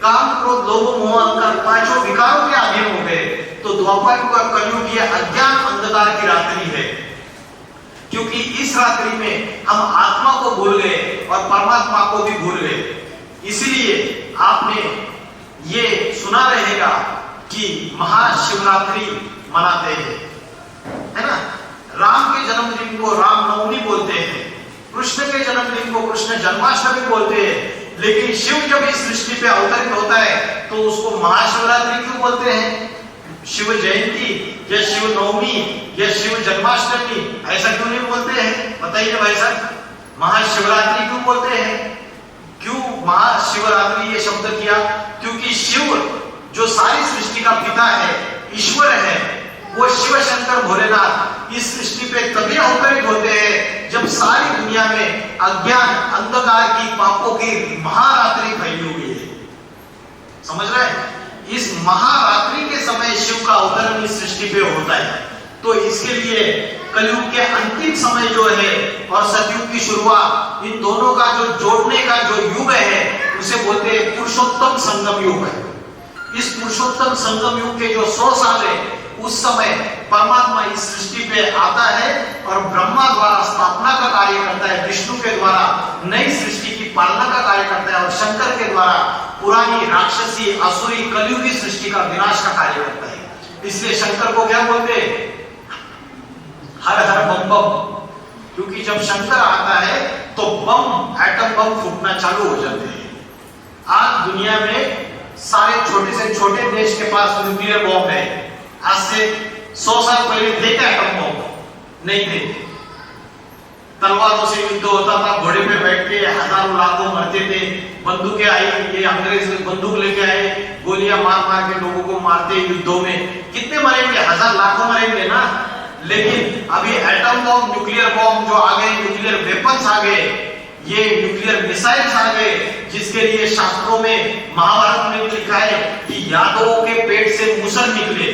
काम क्रोध लोभ मोह अहंकार पांचों विकारों के अधीन हो गए। तो द्वापर युग और कलयुग ये अज्ञान अंधकार की रात्रि है, क्योंकि इस रात्रि में हम आत्मा को भूल गए और परमात्मा को भी भूल गए। इसलिए आपने ये सुना रहेगा कि महाशिवरात्रि मनाते हैं, है ना। राम के जन्मदिन को रामनवमी बोलते हैं, कृष्ण के जन्मदिन को कृष्ण जन्माष्टमी बोलते हैं, लेकिन शिव जब इस सृष्टि पे अवतरित होता है तो उसको महाशिवरात्रि क्यों बोलते हैं? शिव जयंती या शिव नवमी या शिव जन्माष्टमी ऐसा क्यों नहीं बोलते हैं? बताइए भाई साहब, महाशिवरात्रि क्यों बोलते हैं? क्यों महाशिवरात्रि ये शब्द किया? क्योंकि शिव जो सारी सृष्टि का पिता है, ईश्वर है, वो शिव शंकर भोलेनाथ इस सृष्टि पे तभी अवतरित होते हैं जब सारी दुनिया में अज्ञान अंधकार की पापों की महारात्रि फैली हुई है। समझ रहे हैं? इस महारात्रि के समय शिव का अवतरण इस सृष्टि पे होता है। तो इसके लिए कलयुग के अंतिम समय जो है और सतयुग की शुरुआत, इन दोनों का जो जोड़ने का जो युग है उसे बोलते हैं पुरुषोत्तम संगम युग है। इस पुरुषोत्तम संगम युग के जो 100 साल है, उस समय परमात्मा इस सृष्टि पे आता है और ब्रह्मा द्वारा स्थापना का कार्य करता है, विष्णु के द्वारा नई सृष्टि की पालना का कार्य करता है और शंकर के द्वारा पुरानी राक्षसी असुरी कलयुगी सृष्टि का विनाश का कार्य करता है। इसलिए शंकर को क्या बोलते हैं? हर हर बम बम, क्योंकि जब शंकर आता है तो बम, एटम बम फूटना चालू हो जाते हैं। आज दुनिया में सारे छोटे से छोटे देश के पास न्यूक्लियर बॉम्ब है। आज से 100 साल पहले थे क्या एटम बॉम्ब? नहीं थे। तलवारों से युद्ध होता था, घोड़े पे बैठ के हजारों लाखों मरते थे। बंदूकें आई, ये अंग्रेज बंदूक लेके आए, गोलियां मार मार के लोगों को मारते युद्धों में। कितने मरेंगे? हजार लाखों मरेंगे ना। लेकिन अभी एटम बॉम्ब, न्यूक्लियर बॉम्ब जो आ गए, न्यूक्लियर वेपन्स आ गए, ये न्यूक्लियर मिसाइल्स आ गए, जिसके लिए शास्त्रों में महाभारत में लिखा है कि यादवों के पेट से मुसर निकले।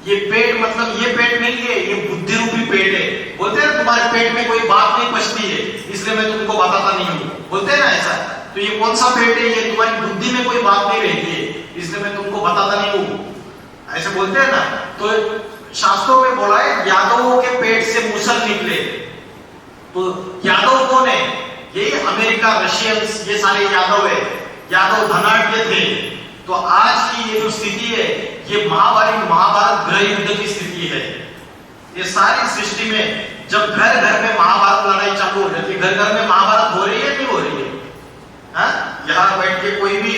ये पेट मतलब ये पेट नहीं है, ये बुद्धि रूपी पेट है। बोलते हैं तुम्हारे पेट में कोई बात नहीं पचती है, इसलिए मैं तुमको बताता नहीं हूँ, बोलते हैं ना ऐसा। तो ये कौन सा पेट है? ये तुम्हारी बुद्धि में कोई बात नहीं रहती है, इसलिए मैं तुमको बताता नहीं हूँ, ऐसे बोलते हैं ना। तो शास्त्रों में बोला है यादवों के पेट से मुसर निकले। तो यादव कौन है? यही अमेरिका, रशियंस, ये सारे यादव है। यादव धनाढ्य थे। तो आज की ये जो स्थिति है, ये महाभारत गृह युद्ध की स्थिति है। ये सारी सृष्टि में जब घर घर में महाभारत लड़ाई चालू हो जाती है, घर घर में महाभारत हो रही है नहीं हो रही है? हाँ, यहाँ बैठ के कोई भी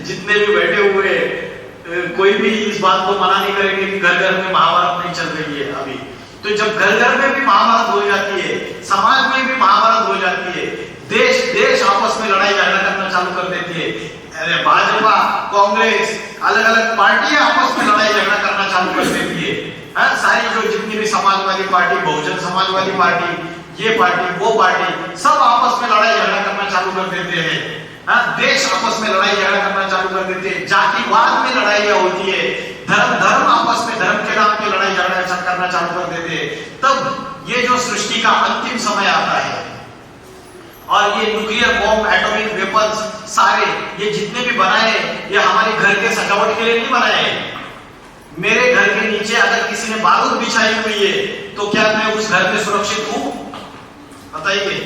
जितने भी बैठे हुए कोई भी इस बात को मना नहीं करेंगे कि घर घर में महाभारत नहीं चल रही है अभी। तो जब घर घर में भी महाभारत हो जाती है, समाज में भी महाभारत हो जाती है, देश देश आपस में लड़ाई झगड़ा करना चालू कर देती है, अरे भाजपा, कांग्रेस, अलग अलग पार्टियां आपस में लड़ाई झगड़ा करना चालू कर देती है। हाँ, सारी जो जितनी भी समाजवादी पार्टी, बहुजन समाजवादी पार्टी, ये पार्टी, वो पार्टी, सब आपस में लड़ाई झगड़ा करना चालू कर देते हैं। हाँ, देश आपस में लड़ाई झगड़ा करना चालू कर देते हैं, जातिवाद में लड़ाइयां होती है, धर्म आपस में धर्म के नाम पे लड़ाई झगड़ा करना चालू कर देते हैं। तब ये जो सृष्टि का अंतिम समय आता है और ये न्यूक्लियर बॉम्ब, एटॉमिक वेपन्स सारे ये जितने भी बनाए, ये हमारे घर के सजावट के लिए नहीं बनाए। मेरे घर के नीचे अगर किसी ने बारूद बिछाई हुई है तो क्या मैं उस घर में सुरक्षित हूं? बताइए,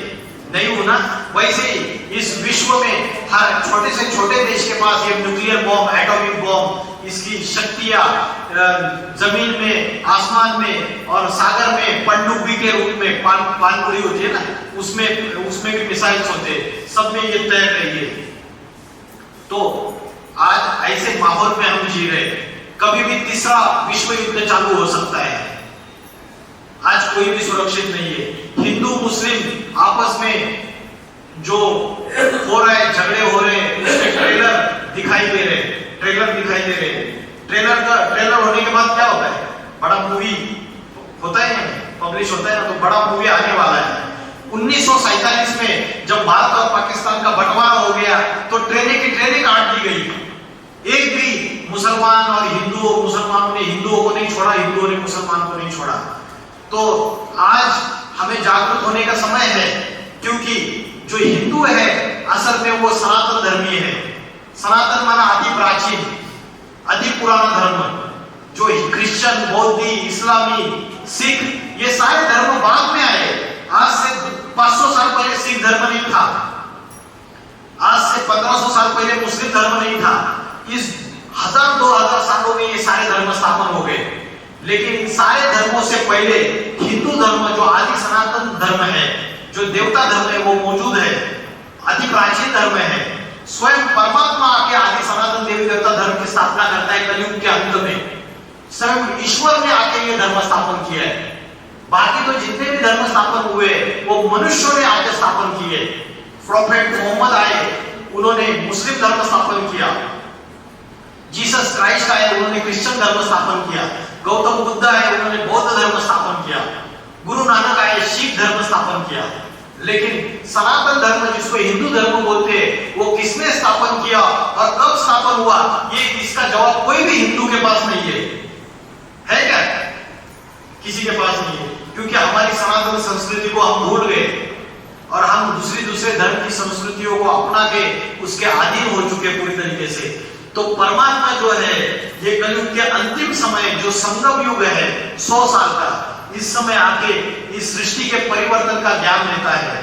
नहीं हूं ना। वैसे ही इस विश्व में हर छोटे से छोटे देश के पास ये न्यूक्लियर बॉम्ब, एटॉमिक बॉम्ब, इसकी शक्तियां जमीन में, आसमान में और सागर में पनडुब्बी के रूप में पानपुरी होती है ना, उसमें भी मिसाइल्स होते हैं, सब में ये तैर रही है। तो आज ऐसे माहौल में हम जी रहे, कभी भी तीसरा विश्व युद्ध चालू हो सकता है। आज कोई भी सुरक्षित नहीं है। हिंदू मुस्लिम आपस में जो हो रहा है, झगड़े हो रहे हैं, उसके ट्रेलर दिखाई दे रहे हैं। ट्रेलर होने के बाद क्या होता है? बड़ा मूवी होता है, पब्लिश होता है ना, तो बड़ा मूवी आने वाला है। 1947 में जब भारत और पाकिस्तान का बंटवारा हो गया तो ट्रेनें की ट्रेनें काट दी गई। एक भी मुसलमान और हिंदू, मुसलमानों ने हिंदुओं को नहीं छोड़ा, हिंदुओं ने मुसलमान को नहीं छोड़ा। तो आज हमें जागरूक होने का समय है, क्योंकि जो हिंदू है असल में वो सनातन धर्मी है। सनातन माना अति प्राचीन, अति पुराना धर्म। जो क्रिश्चियन, बौद्धी, इस्लामी, सिख, ये सारे धर्म बाद में आए। आज से 500 साल पहले सिख धर्म नहीं था, आज से 1500 साल पहले मुस्लिम धर्म नहीं था। इस 1000-2000 सालों में ये सारे धर्म स्थापन हो गए। लेकिन इन सारे धर्मों से पहले हिंदू धर्म, जो आदि सनातन धर्म है, जो देवता धर्म है, वो मौजूद है, अति प्राचीन धर्म है। स्वयं परमात्मा आके आदि सनातन देवी देवता धर्म की स्थापना करता है कलयुग के अंत में। स्वयं ईश्वर ने आके ये धर्म स्थापन किया है। बाकी तो जितने भी धर्म स्थापन हुए वो मनुष्यों ने आके स्थापन किए। प्रोफेट मोहम्मद आए, उन्होंने मुस्लिम धर्म स्थापन किया। जीसस क्राइस्ट आए, उन्होंने क्रिश्चियन धर्म स्थापन किया। गौतम बुद्ध आए, उन्होंने बौद्ध धर्म स्थापन किया। गुरु नानक आए, सिख धर्म स्थापन किया। लेकिन सनातन धर्म, जिसको हिंदू धर्म बोलते हैं, वो किसने स्थापन किया और कब स्थापन हुआ, ये इसका जवाब कोई भी हिंदू के पास नहीं है क्या? किसी के पास नहीं है, क्योंकि हमारी सनातन संस्कृति को हम भूल गए और हम दूसरे धर्म की संस्कृतियों को अपना के उसके अधीन हो चुके पूरी तरीके से। तो परमात्मा जो है, ये कलयुग के अंतिम समय, जो संगम युग है 100 साल का, इस समय आके इस सृष्टि के परिवर्तन का ज्ञान देता है।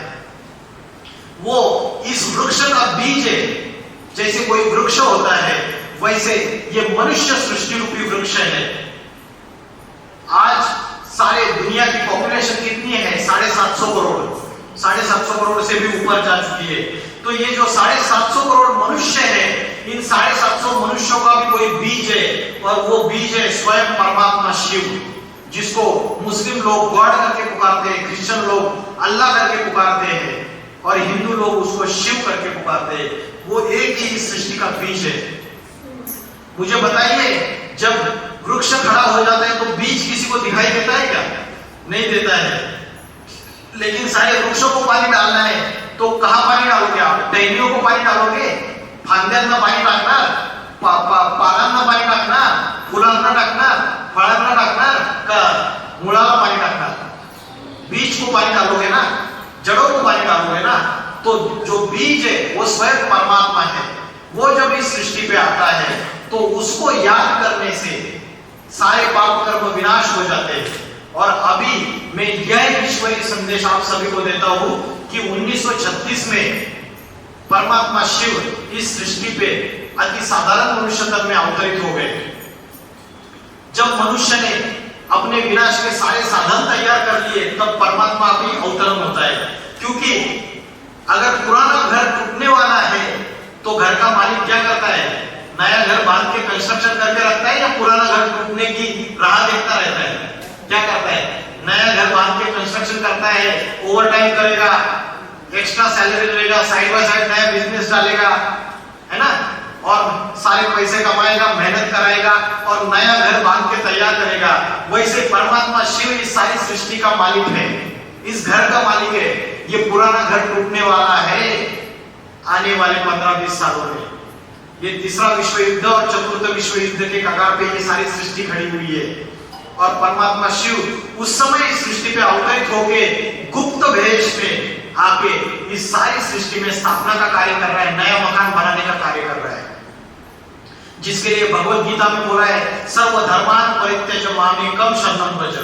वो इस वृक्ष का बीज है। जैसे कोई वृक्ष होता है, वैसे ये मनुष्य सृष्टि रूपी वृक्ष है। आज सारे दुनिया की पॉपुलेशन कितनी है? 750 करोड़। 750 करोड़ से भी ऊपर जा चुकी है। तो ये जो 750 करोड़ मनुष्य है, इन 750 मनुष्यों का भी कोई बीज है, और वो बीज है स्वयं परमात्मा शिव, जिसको मुस्लिम लोग गॉड करके पुकारते हैं, क्रिश्चियन लोग अल्लाह करके पुकारते हैं, और हिंदू लोग उसको शिव करके पुकारते हैं। वो एक ही सृष्टि का बीज है। मुझे बताइए, जब वृक्ष खड़ा हो जाता है तो बीज किसी को दिखाई देता है क्या? नहीं देता है। लेकिन सारे वृक्षों को पानी डालना है तो कहां पानी डालोगे आप? टहनियों को पानी डालोगे? फांद्यांना पाणी टाकणार, पानांना पाणी टाकणार, फुलांना टाकणार, फळांना टाकणार का मुळाला पाणी टाकणार? बीज को पानी डालोगे ना, जड़ों को पानी डालोगे ना। तो जो बीज है वो स्वयं परमात्मा है। वो जब इस सृष्टि पे आता है तो उसको याद करने से सारे पाप कर्म विनाश हो जाते हैं। और अभी मैं यह ईश्वरीय संदेश आप सभी को देता हूं कि 1936 में परमात्मा शिव इस सृष्टि पे अति साधारण मनुष्य तन में अवतरित हो गए। जब मनुष्य ने अपने विनाश के सारे साधन तैयार कर लिए, तब परमात्मा भी अवतरण होता है। क्योंकि अगर पुराना घर टूटने वाला है तो घर का मालिक क्या करता है? नया घर बांध के कंस्ट्रक्शन करके रखता है, या पुराना घर टूटने की राह देखता रहता है? क्या करता है? नया घर बांध के कंस्ट्रक्शन करता है, ओवर टाइम करेगा, एक्स्ट्रा सैलरी लेगा, साइड बाय साइड नया बिजनेस डालेगा, है ना, और सारे पैसे कमाएगा, मेहनत कराएगा और नया घर बांध के तैयार करेगा। वैसे परमात्मा शिव इस सारी सृष्टि का मालिक है, इस घर का मालिक है। ये पुराना घर टूटने वाला है आने वाले 15-20 सालों में। ये तीसरा विश्व युद्ध और चतुर्थ विश्व युद्ध के कगार पे ये सारी सृष्टि खड़ी हुई है। और परमात्मा शिव उस समय इस सृष्टि पे अवतरित होके गुप्त भेष में आके इस सारी सृष्टि में स्थापना का कार्य कर रहा है, नया मकान बनाने का कार्य कर रहा है। जिसके लिए भगवत गीता में बोला है, सर्वधर्मान परित्यज्य मामेकं शरणं व्रज।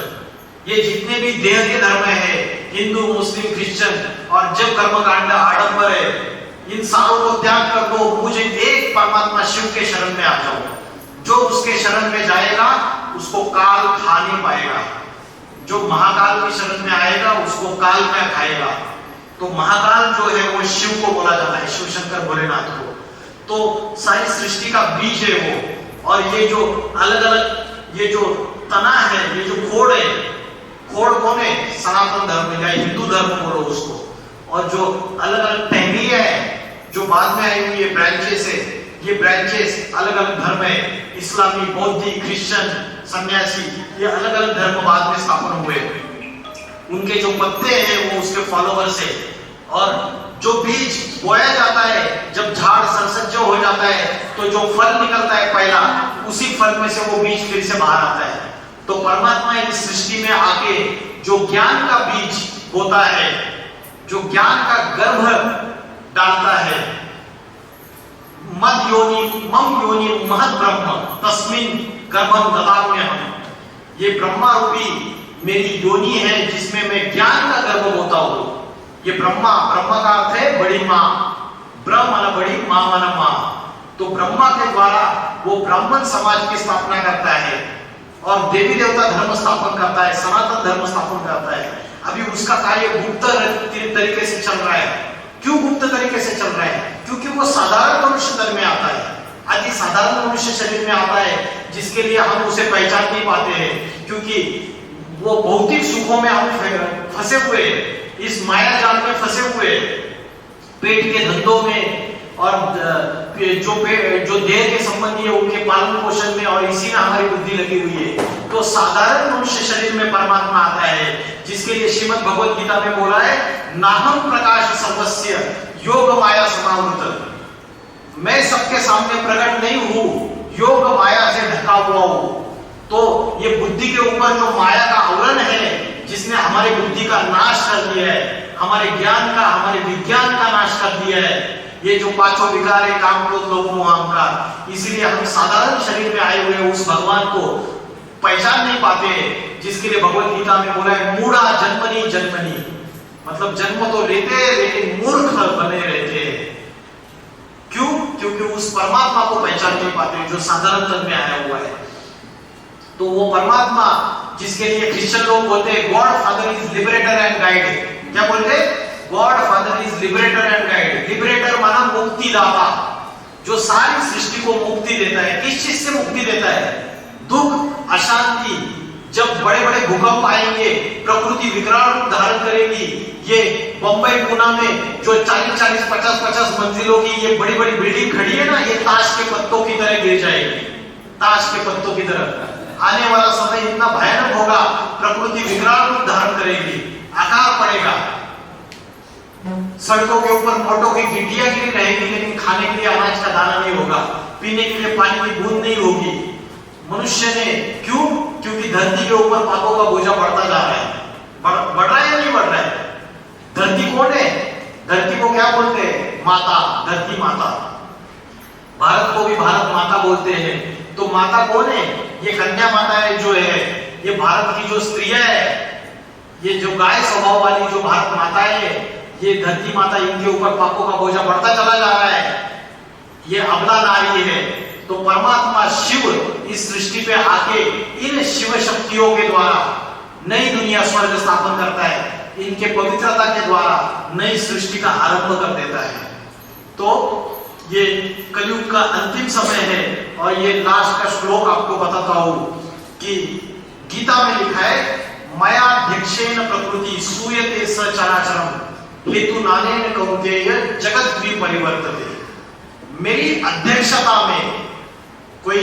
ये जितने भी देह के धर्म है, हिंदू, मुस्लिम, क्रिश्चियन, और जब कर्मकांड, आडंबर है, इन सारों को त्याग कर दो, मुझे एक परमात्मा शिव के शरण में आ जाओ। जो उसके शरण में जाएगा उसको काल खा नहीं पाएगा। जो महाकाल की शरण में आएगा उसको काल क्या खाएगा? तो महाकाल जो है वो शिव को बोला जाता है, शिव शंकर भोलेनाथ को। तो सारी सृष्टि का बीज है वो। और ये जो अलग अलग ये जो तना है, ये जो खोड़ है, खोड़ कौन है? सनातन धर्म या हिंदू धर्म बोलो उसको। और जो अलग अलग टहनी है जो बाद में आई हुई ये ब्रांचेस है, ये ब्रांचेस अलग अलग धर्म है, इस्लामी, बौद्धी, क्रिश्चियन, सन्यासी, ये अलग अलग धर्म बाद में स्थापन हुए। उनके जो पत्ते हैं वो उसके फॉलोवर्स है। और जो बीज बोया जाता है, जब झाड़ सरसज्ज हो जाता है तो जो फल निकलता है पहला, उसी फल में से वो बीज फिर से बाहर आता है। तो परमात्मा इस सृष्टि में आके जो ज्ञान का बीज होता है, जो ज्ञान का गर्भ डालता है, मद योनि मम योनि महद ब्रह्म तस्मिन गर्भम ददाम्यहम्, ये ब्रह्मा रूपी मेरी योनि है जिसमें मैं ज्ञान का गर्भ होता हूं। ये ब्रह्मा, ब्रह्मा का अर्थ है बड़ी मां, ब्रह्म माना बड़ी, मां माना मां। तो ब्रह्मा के द्वारा वो ब्राह्मण समाज की स्थापना करता है और देवी देवता धर्म स्थापन करता है, सनातन धर्म स्थापन करता है। अभी उसका कार्य गुप्त तरीके से चल रहा है। क्यों गुप्त तरीके से चल रहा है? क्योंकि वो साधारण मनुष्य तन में आता है, अति साधारण मनुष्य शरीर में आता है, जिसके लिए हम उसे पहचान नहीं पाते हैं, क्योंकि वो भौतिक सुखों में हम फंसे हुए, इस माया जाल में फंसे हुए, पेट के धंधों में और जो देह के संबंधी है उनके पालन पोषण में, और इसी में हमारी बुद्धि लगी हुई है। तो साधारण मनुष्य शरीर में परमात्मा आता है, जिसके लिए श्रीमद् भगवद गीता में बोला है, नाहम प्रकाश सर्वस्य योग माया समावृत, मैं सबके सामने प्रकट नहीं हूं, योग माया से ढका हुआ हूं। तो ये बुद्धि के ऊपर जो माया का आवरण है, जिसने हमारी बुद्धि का नाश कर दिया है, हमारे ज्ञान का, हमारे विज्ञान का नाश कर दिया है, ये जो पांचों विकार है, काम, क्रोध, लोभ, मोह, अहंकार, इसीलिए हम साधारण शरीर में आए हुए उस भगवान को पहचान नहीं पाते, जिसके लिए भगवत गीता में बोला है, मूढ़ा जन्मनी जन्मनी, मतलब जन्म तो लेते हैं लेकिन मूर्ख बने रहते हैं। क्यों? क्योंकि उस परमात्मा को पहचान नहीं पाते जो साधारण तन में आया हुआ है। तो वो परमात्मा जिसके लिए क्रिश्चियन लोग बोलते हैं God father is liberator and guide, क्या बोलते हैं? God father is liberator and guide. Liberator माना मुक्तिदाता, जो सारी सृष्टि को मुक्ति देता है। किस चीज से मुक्ति देता है? दुख, अशांति, जब बड़े बड़े भूकंप आएंगे, प्रकृति विकराल रूप धारण करेगी, ये बंबई पुणे में जो 40-40, 50-50 मंजिलों की ये बड़ी बड़ी बिल्डिंग खड़ी है ना, ये ताश के पत्तों की तरह गिर जाएगी, ताश के पत्तों की तरह। आने वाला समय इतना भयानक होगा, प्रकृति विकराल रूप धारण करेगी, आकार पड़ेगा, सड़कों के ऊपर मोटों की गिट्टियां गिरी रहेगी, लेकिन खाने के लिए अनाज का दाना नहीं होगा, पीने के लिए पानी की बूंद नहीं होगी। मनुष्य ने क्यों? क्योंकि धरती के ऊपर पापों का बोझा बढ़ता जा रहा है। बढ़ रहा है या नहीं बढ़ रहा है? धरती कौन है? धरती को क्या बोलते हैं? माता, धरती माता। भारत को भी भारत माता बोलते हैं। तो माता कौन है? ये कन्या माता है, जो है ये भारत की जो स्त्रियां है, ये जो गाय स्वभाव वाली जो भारत माता है, ये धरती माता, इनके ऊपर पापों का बोझा बढ़ता चला जा रहा है, ये अबला नारी है। तो परमात्मा शिव इस सृष्टि पे आके इन शिव शक्तियों के द्वारा नई दुनिया स्वर्ग स्थापन करता है, इनके पवित्रता के द्वारा नई सृष्टि का आरंभ कर देता है। तो ये कलयुग का अंतिम समय है, और ये लास्ट का श्लोक आपको बताता हूं कि गीता में लिखा है, मयाध्यक्षेन प्रकृति सूयते स चराचरम हेतु नानेन कौन्तेय जगत विपरिवर्तते। मेरी अध्यक्षता में कोई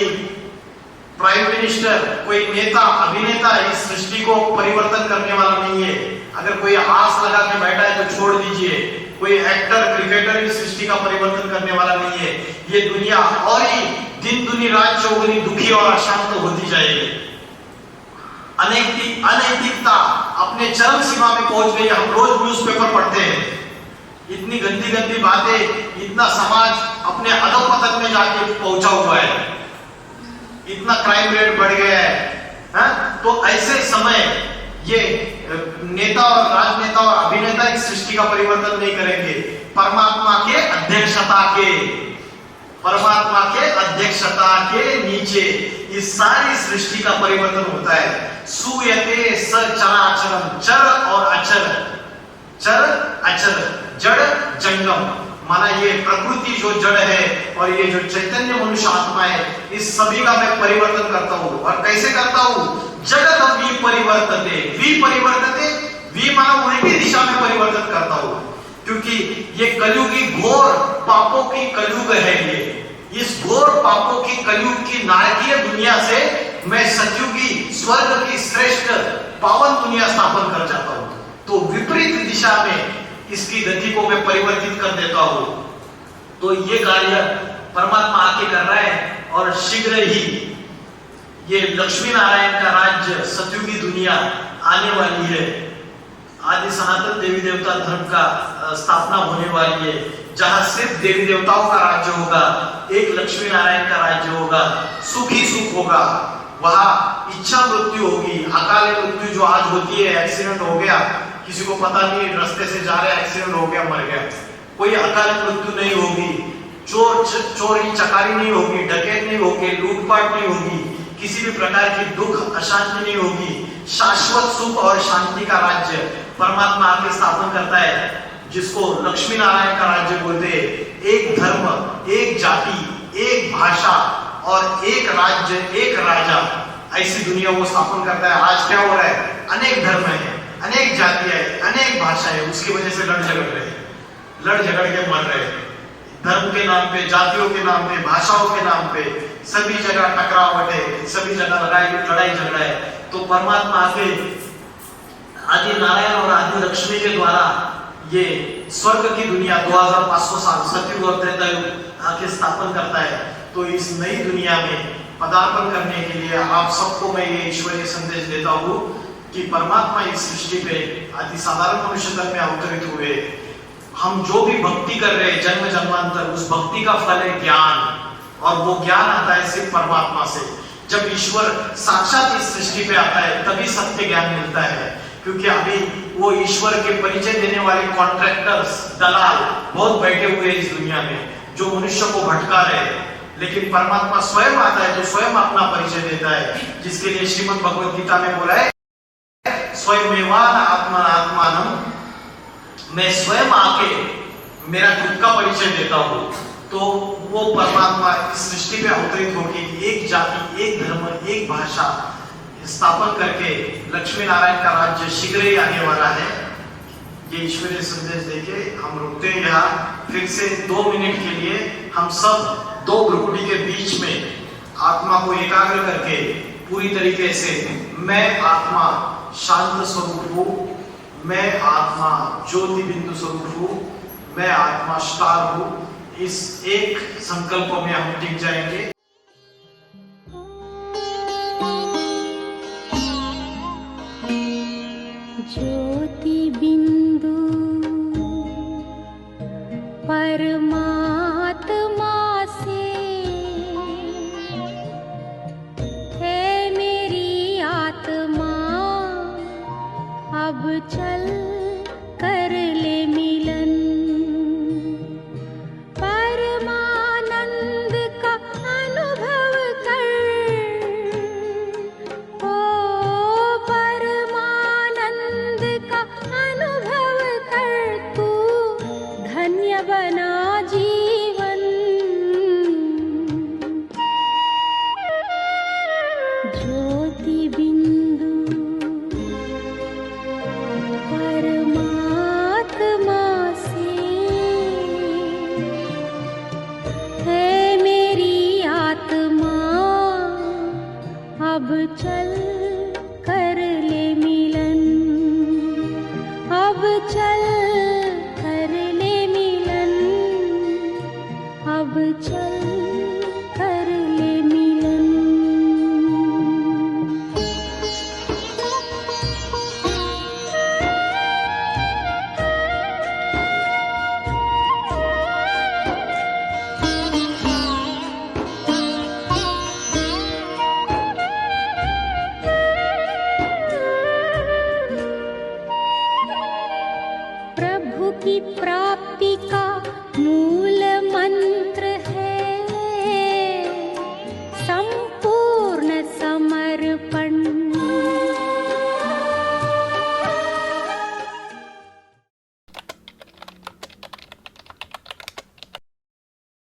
प्राइम मिनिस्टर, कोई नेता, अभिनेता इस सृष्टि को परिवर्तन करने वाला नहीं है। अगर कोई आस लगा के बैठा है तो छोड़ दीजिए। कोई एक्टर, क्रिकेटर इस सृष्टि का परिवर्तन करने वाला नहीं है। ये दुनिया और ही दिन दुनी रात चौगुनी दुखी और अशांत होती जाएगी। अनैतिकता अपने चरम सीमा में पहुंच गई। हम रोज न्यूज़पेपर पढ़ते हैं, इतनी गंदी गंदी बातें, इतना समाज अपने अधोपतन में जाके पहुंचा हुआ है, इतना क्राइम रेट बढ़ गया है। तो ऐसे समय ये नेता और राजनेता और अभिनेता इस सृष्टि का परिवर्तन नहीं करेंगे। परमात्मा के अध्यक्षता के नीचे इस सारी सृष्टि का परिवर्तन होता है। सूयते स चराचरम, चर और अचर, चर अचर, जड़ जंगम, माना ये प्रकृति जो जड़ है और ये जो चैतन्य मनुष्य आत्मा है, इस सभी का मैं परिवर्तन करता हूं। और कैसे करता हूं? जगत विपरिवर्तते, विपरिवर्तते, वी माना उल्टी दिशा में परिवर्तन करता हूं, क्योंकि ये कलयुगी घोर पापों की कलयुग है। ये इस घोर पापों की कलयुग की नारकीय दुनिया से मैं सत्युगी स्वर्ग की श्रेष्ठ पावन दुनिया स्थापन कर जाता हूं, तो विपरीत दिशा में इसकी गति को मैं परिवर्तित कर देता हूं। तो ये कार्य परमात्मा आके कर रहा है और शीघ्र ही ये लक्ष्मी नारायण का राज्य सत्युगी दुनिया आने वाली है। आदि सनातन देवी देवता धर्म का स्थापना होने वाली है, जहां सिर्फ देवी देवताओं का राज्य होगा, एक लक्ष्मी नारायण का राज्य होगा, सुख ही सुख होगा। वहां इच्छा मृत्यु होगी, अकाल मृत्यु जो आज होती है, एक्सीडेंट हो गया, किसी को पता नहीं, रास्ते से जा रहे एक्सीडेंट हो गया, मर गया, कोई अकाल मृत्यु नहीं होगी। चोरी चकारी नहीं होगी, डकैत नहीं होगी, लूटपाट नहीं होगी, किसी भी प्रकार की दुख अशांति नहीं होगी। शाश्वत सुख और शांति का राज्य परमात्मा आके स्थापन करता है, जिसको लक्ष्मी नारायण का राज्य बोलते हैं। एक धर्म, एक जाति, एक भाषा और एक राज्य, एक राजा, ऐसी दुनिया वो स्थापन करता है। आज क्या हो रहा है? अनेक धर्म है, अनेक जातियां है, अनेक भाषा है, उसकी वजह से लड़ झगड़ के मर रहे हैं। धर्म के नाम पे, जातियों के नाम पे, भाषाओं के नाम पे सभी जगह टकरावट है, सभी जगह लड़ाई झगड़ा है। तो परमात्मा आके आदि नारायण और आदि लक्ष्मी के द्वारा ये स्वर्ग की दुनिया 2500 साल सतयुग और त्रेतायुग आके स्थापन करता है। तो इस नई दुनिया में पदार्पण करने के लिए आप सबको मैं ये ईश्वरीय संदेश देता हूँ कि परमात्मा इस सृष्टि पे अति साधारण मनुष्य तन में अवतरित हुए। हम जो भी भक्ति कर रहे हैं जन्म जन्मांतर, उस भक्ति का फल है ज्ञान, और वो ज्ञान आता है सिर्फ परमात्मा से। जब ईश्वर साक्षात इस सृष्टि पे आता है तभी सत्य ज्ञान मिलता है, क्योंकि अभी वो ईश्वर के परिचय देने वाले कॉन्ट्रैक्टर्स, दलाल बहुत बैठे हुए इस दुनिया में, जो मनुष्य को भटका रहे हैं। लेकिन परमात्मा स्वयं आता है, जो स्वयं अपना परिचय देता है, जिसके लिए श्रीमद् भगवद गीता में बोला है, स्वयमेवान आत्मानम, मैं स्वयं आके मेरा खुद का परिचय देता हूं। तो वो परमात्मा इस सृष्टि पे अवतरित होकर एक जाति, एक धर्म, एक भाषा स्थापन करके लक्ष्मी नारायण का राज्य शीघ्र ही आने वाला है। ये ईश्वरीय संदेश देके हम रुकते हैं यहाँ। फिर से 2 मिनट के लिए हम सब 2 भ्रुकुटी के बीच में आत्मा को एकाग्र करके पूरी तरीके से मैं आत्मा शांत स्वरूप हूँ, मैं आत्मा ज्योति बिंदु स्वरूप हूँ, मैं आत्मा स्टार हूँ, इस एक संकल्प में हम टिक जाएंगे। ज्योति बिंदु परमात्मा से है मेरी आत्मा, अब चल कर ले मिलन। परमानंद का अनुभव कर, ओ परमानंद का अनुभव कर, तू धन्य बना जीवन। ज्योति बिंदु परमात्मा से है मेरी आत्मा, अब चल कर ले मिलन, अब चल कर ले मिलन, अब चल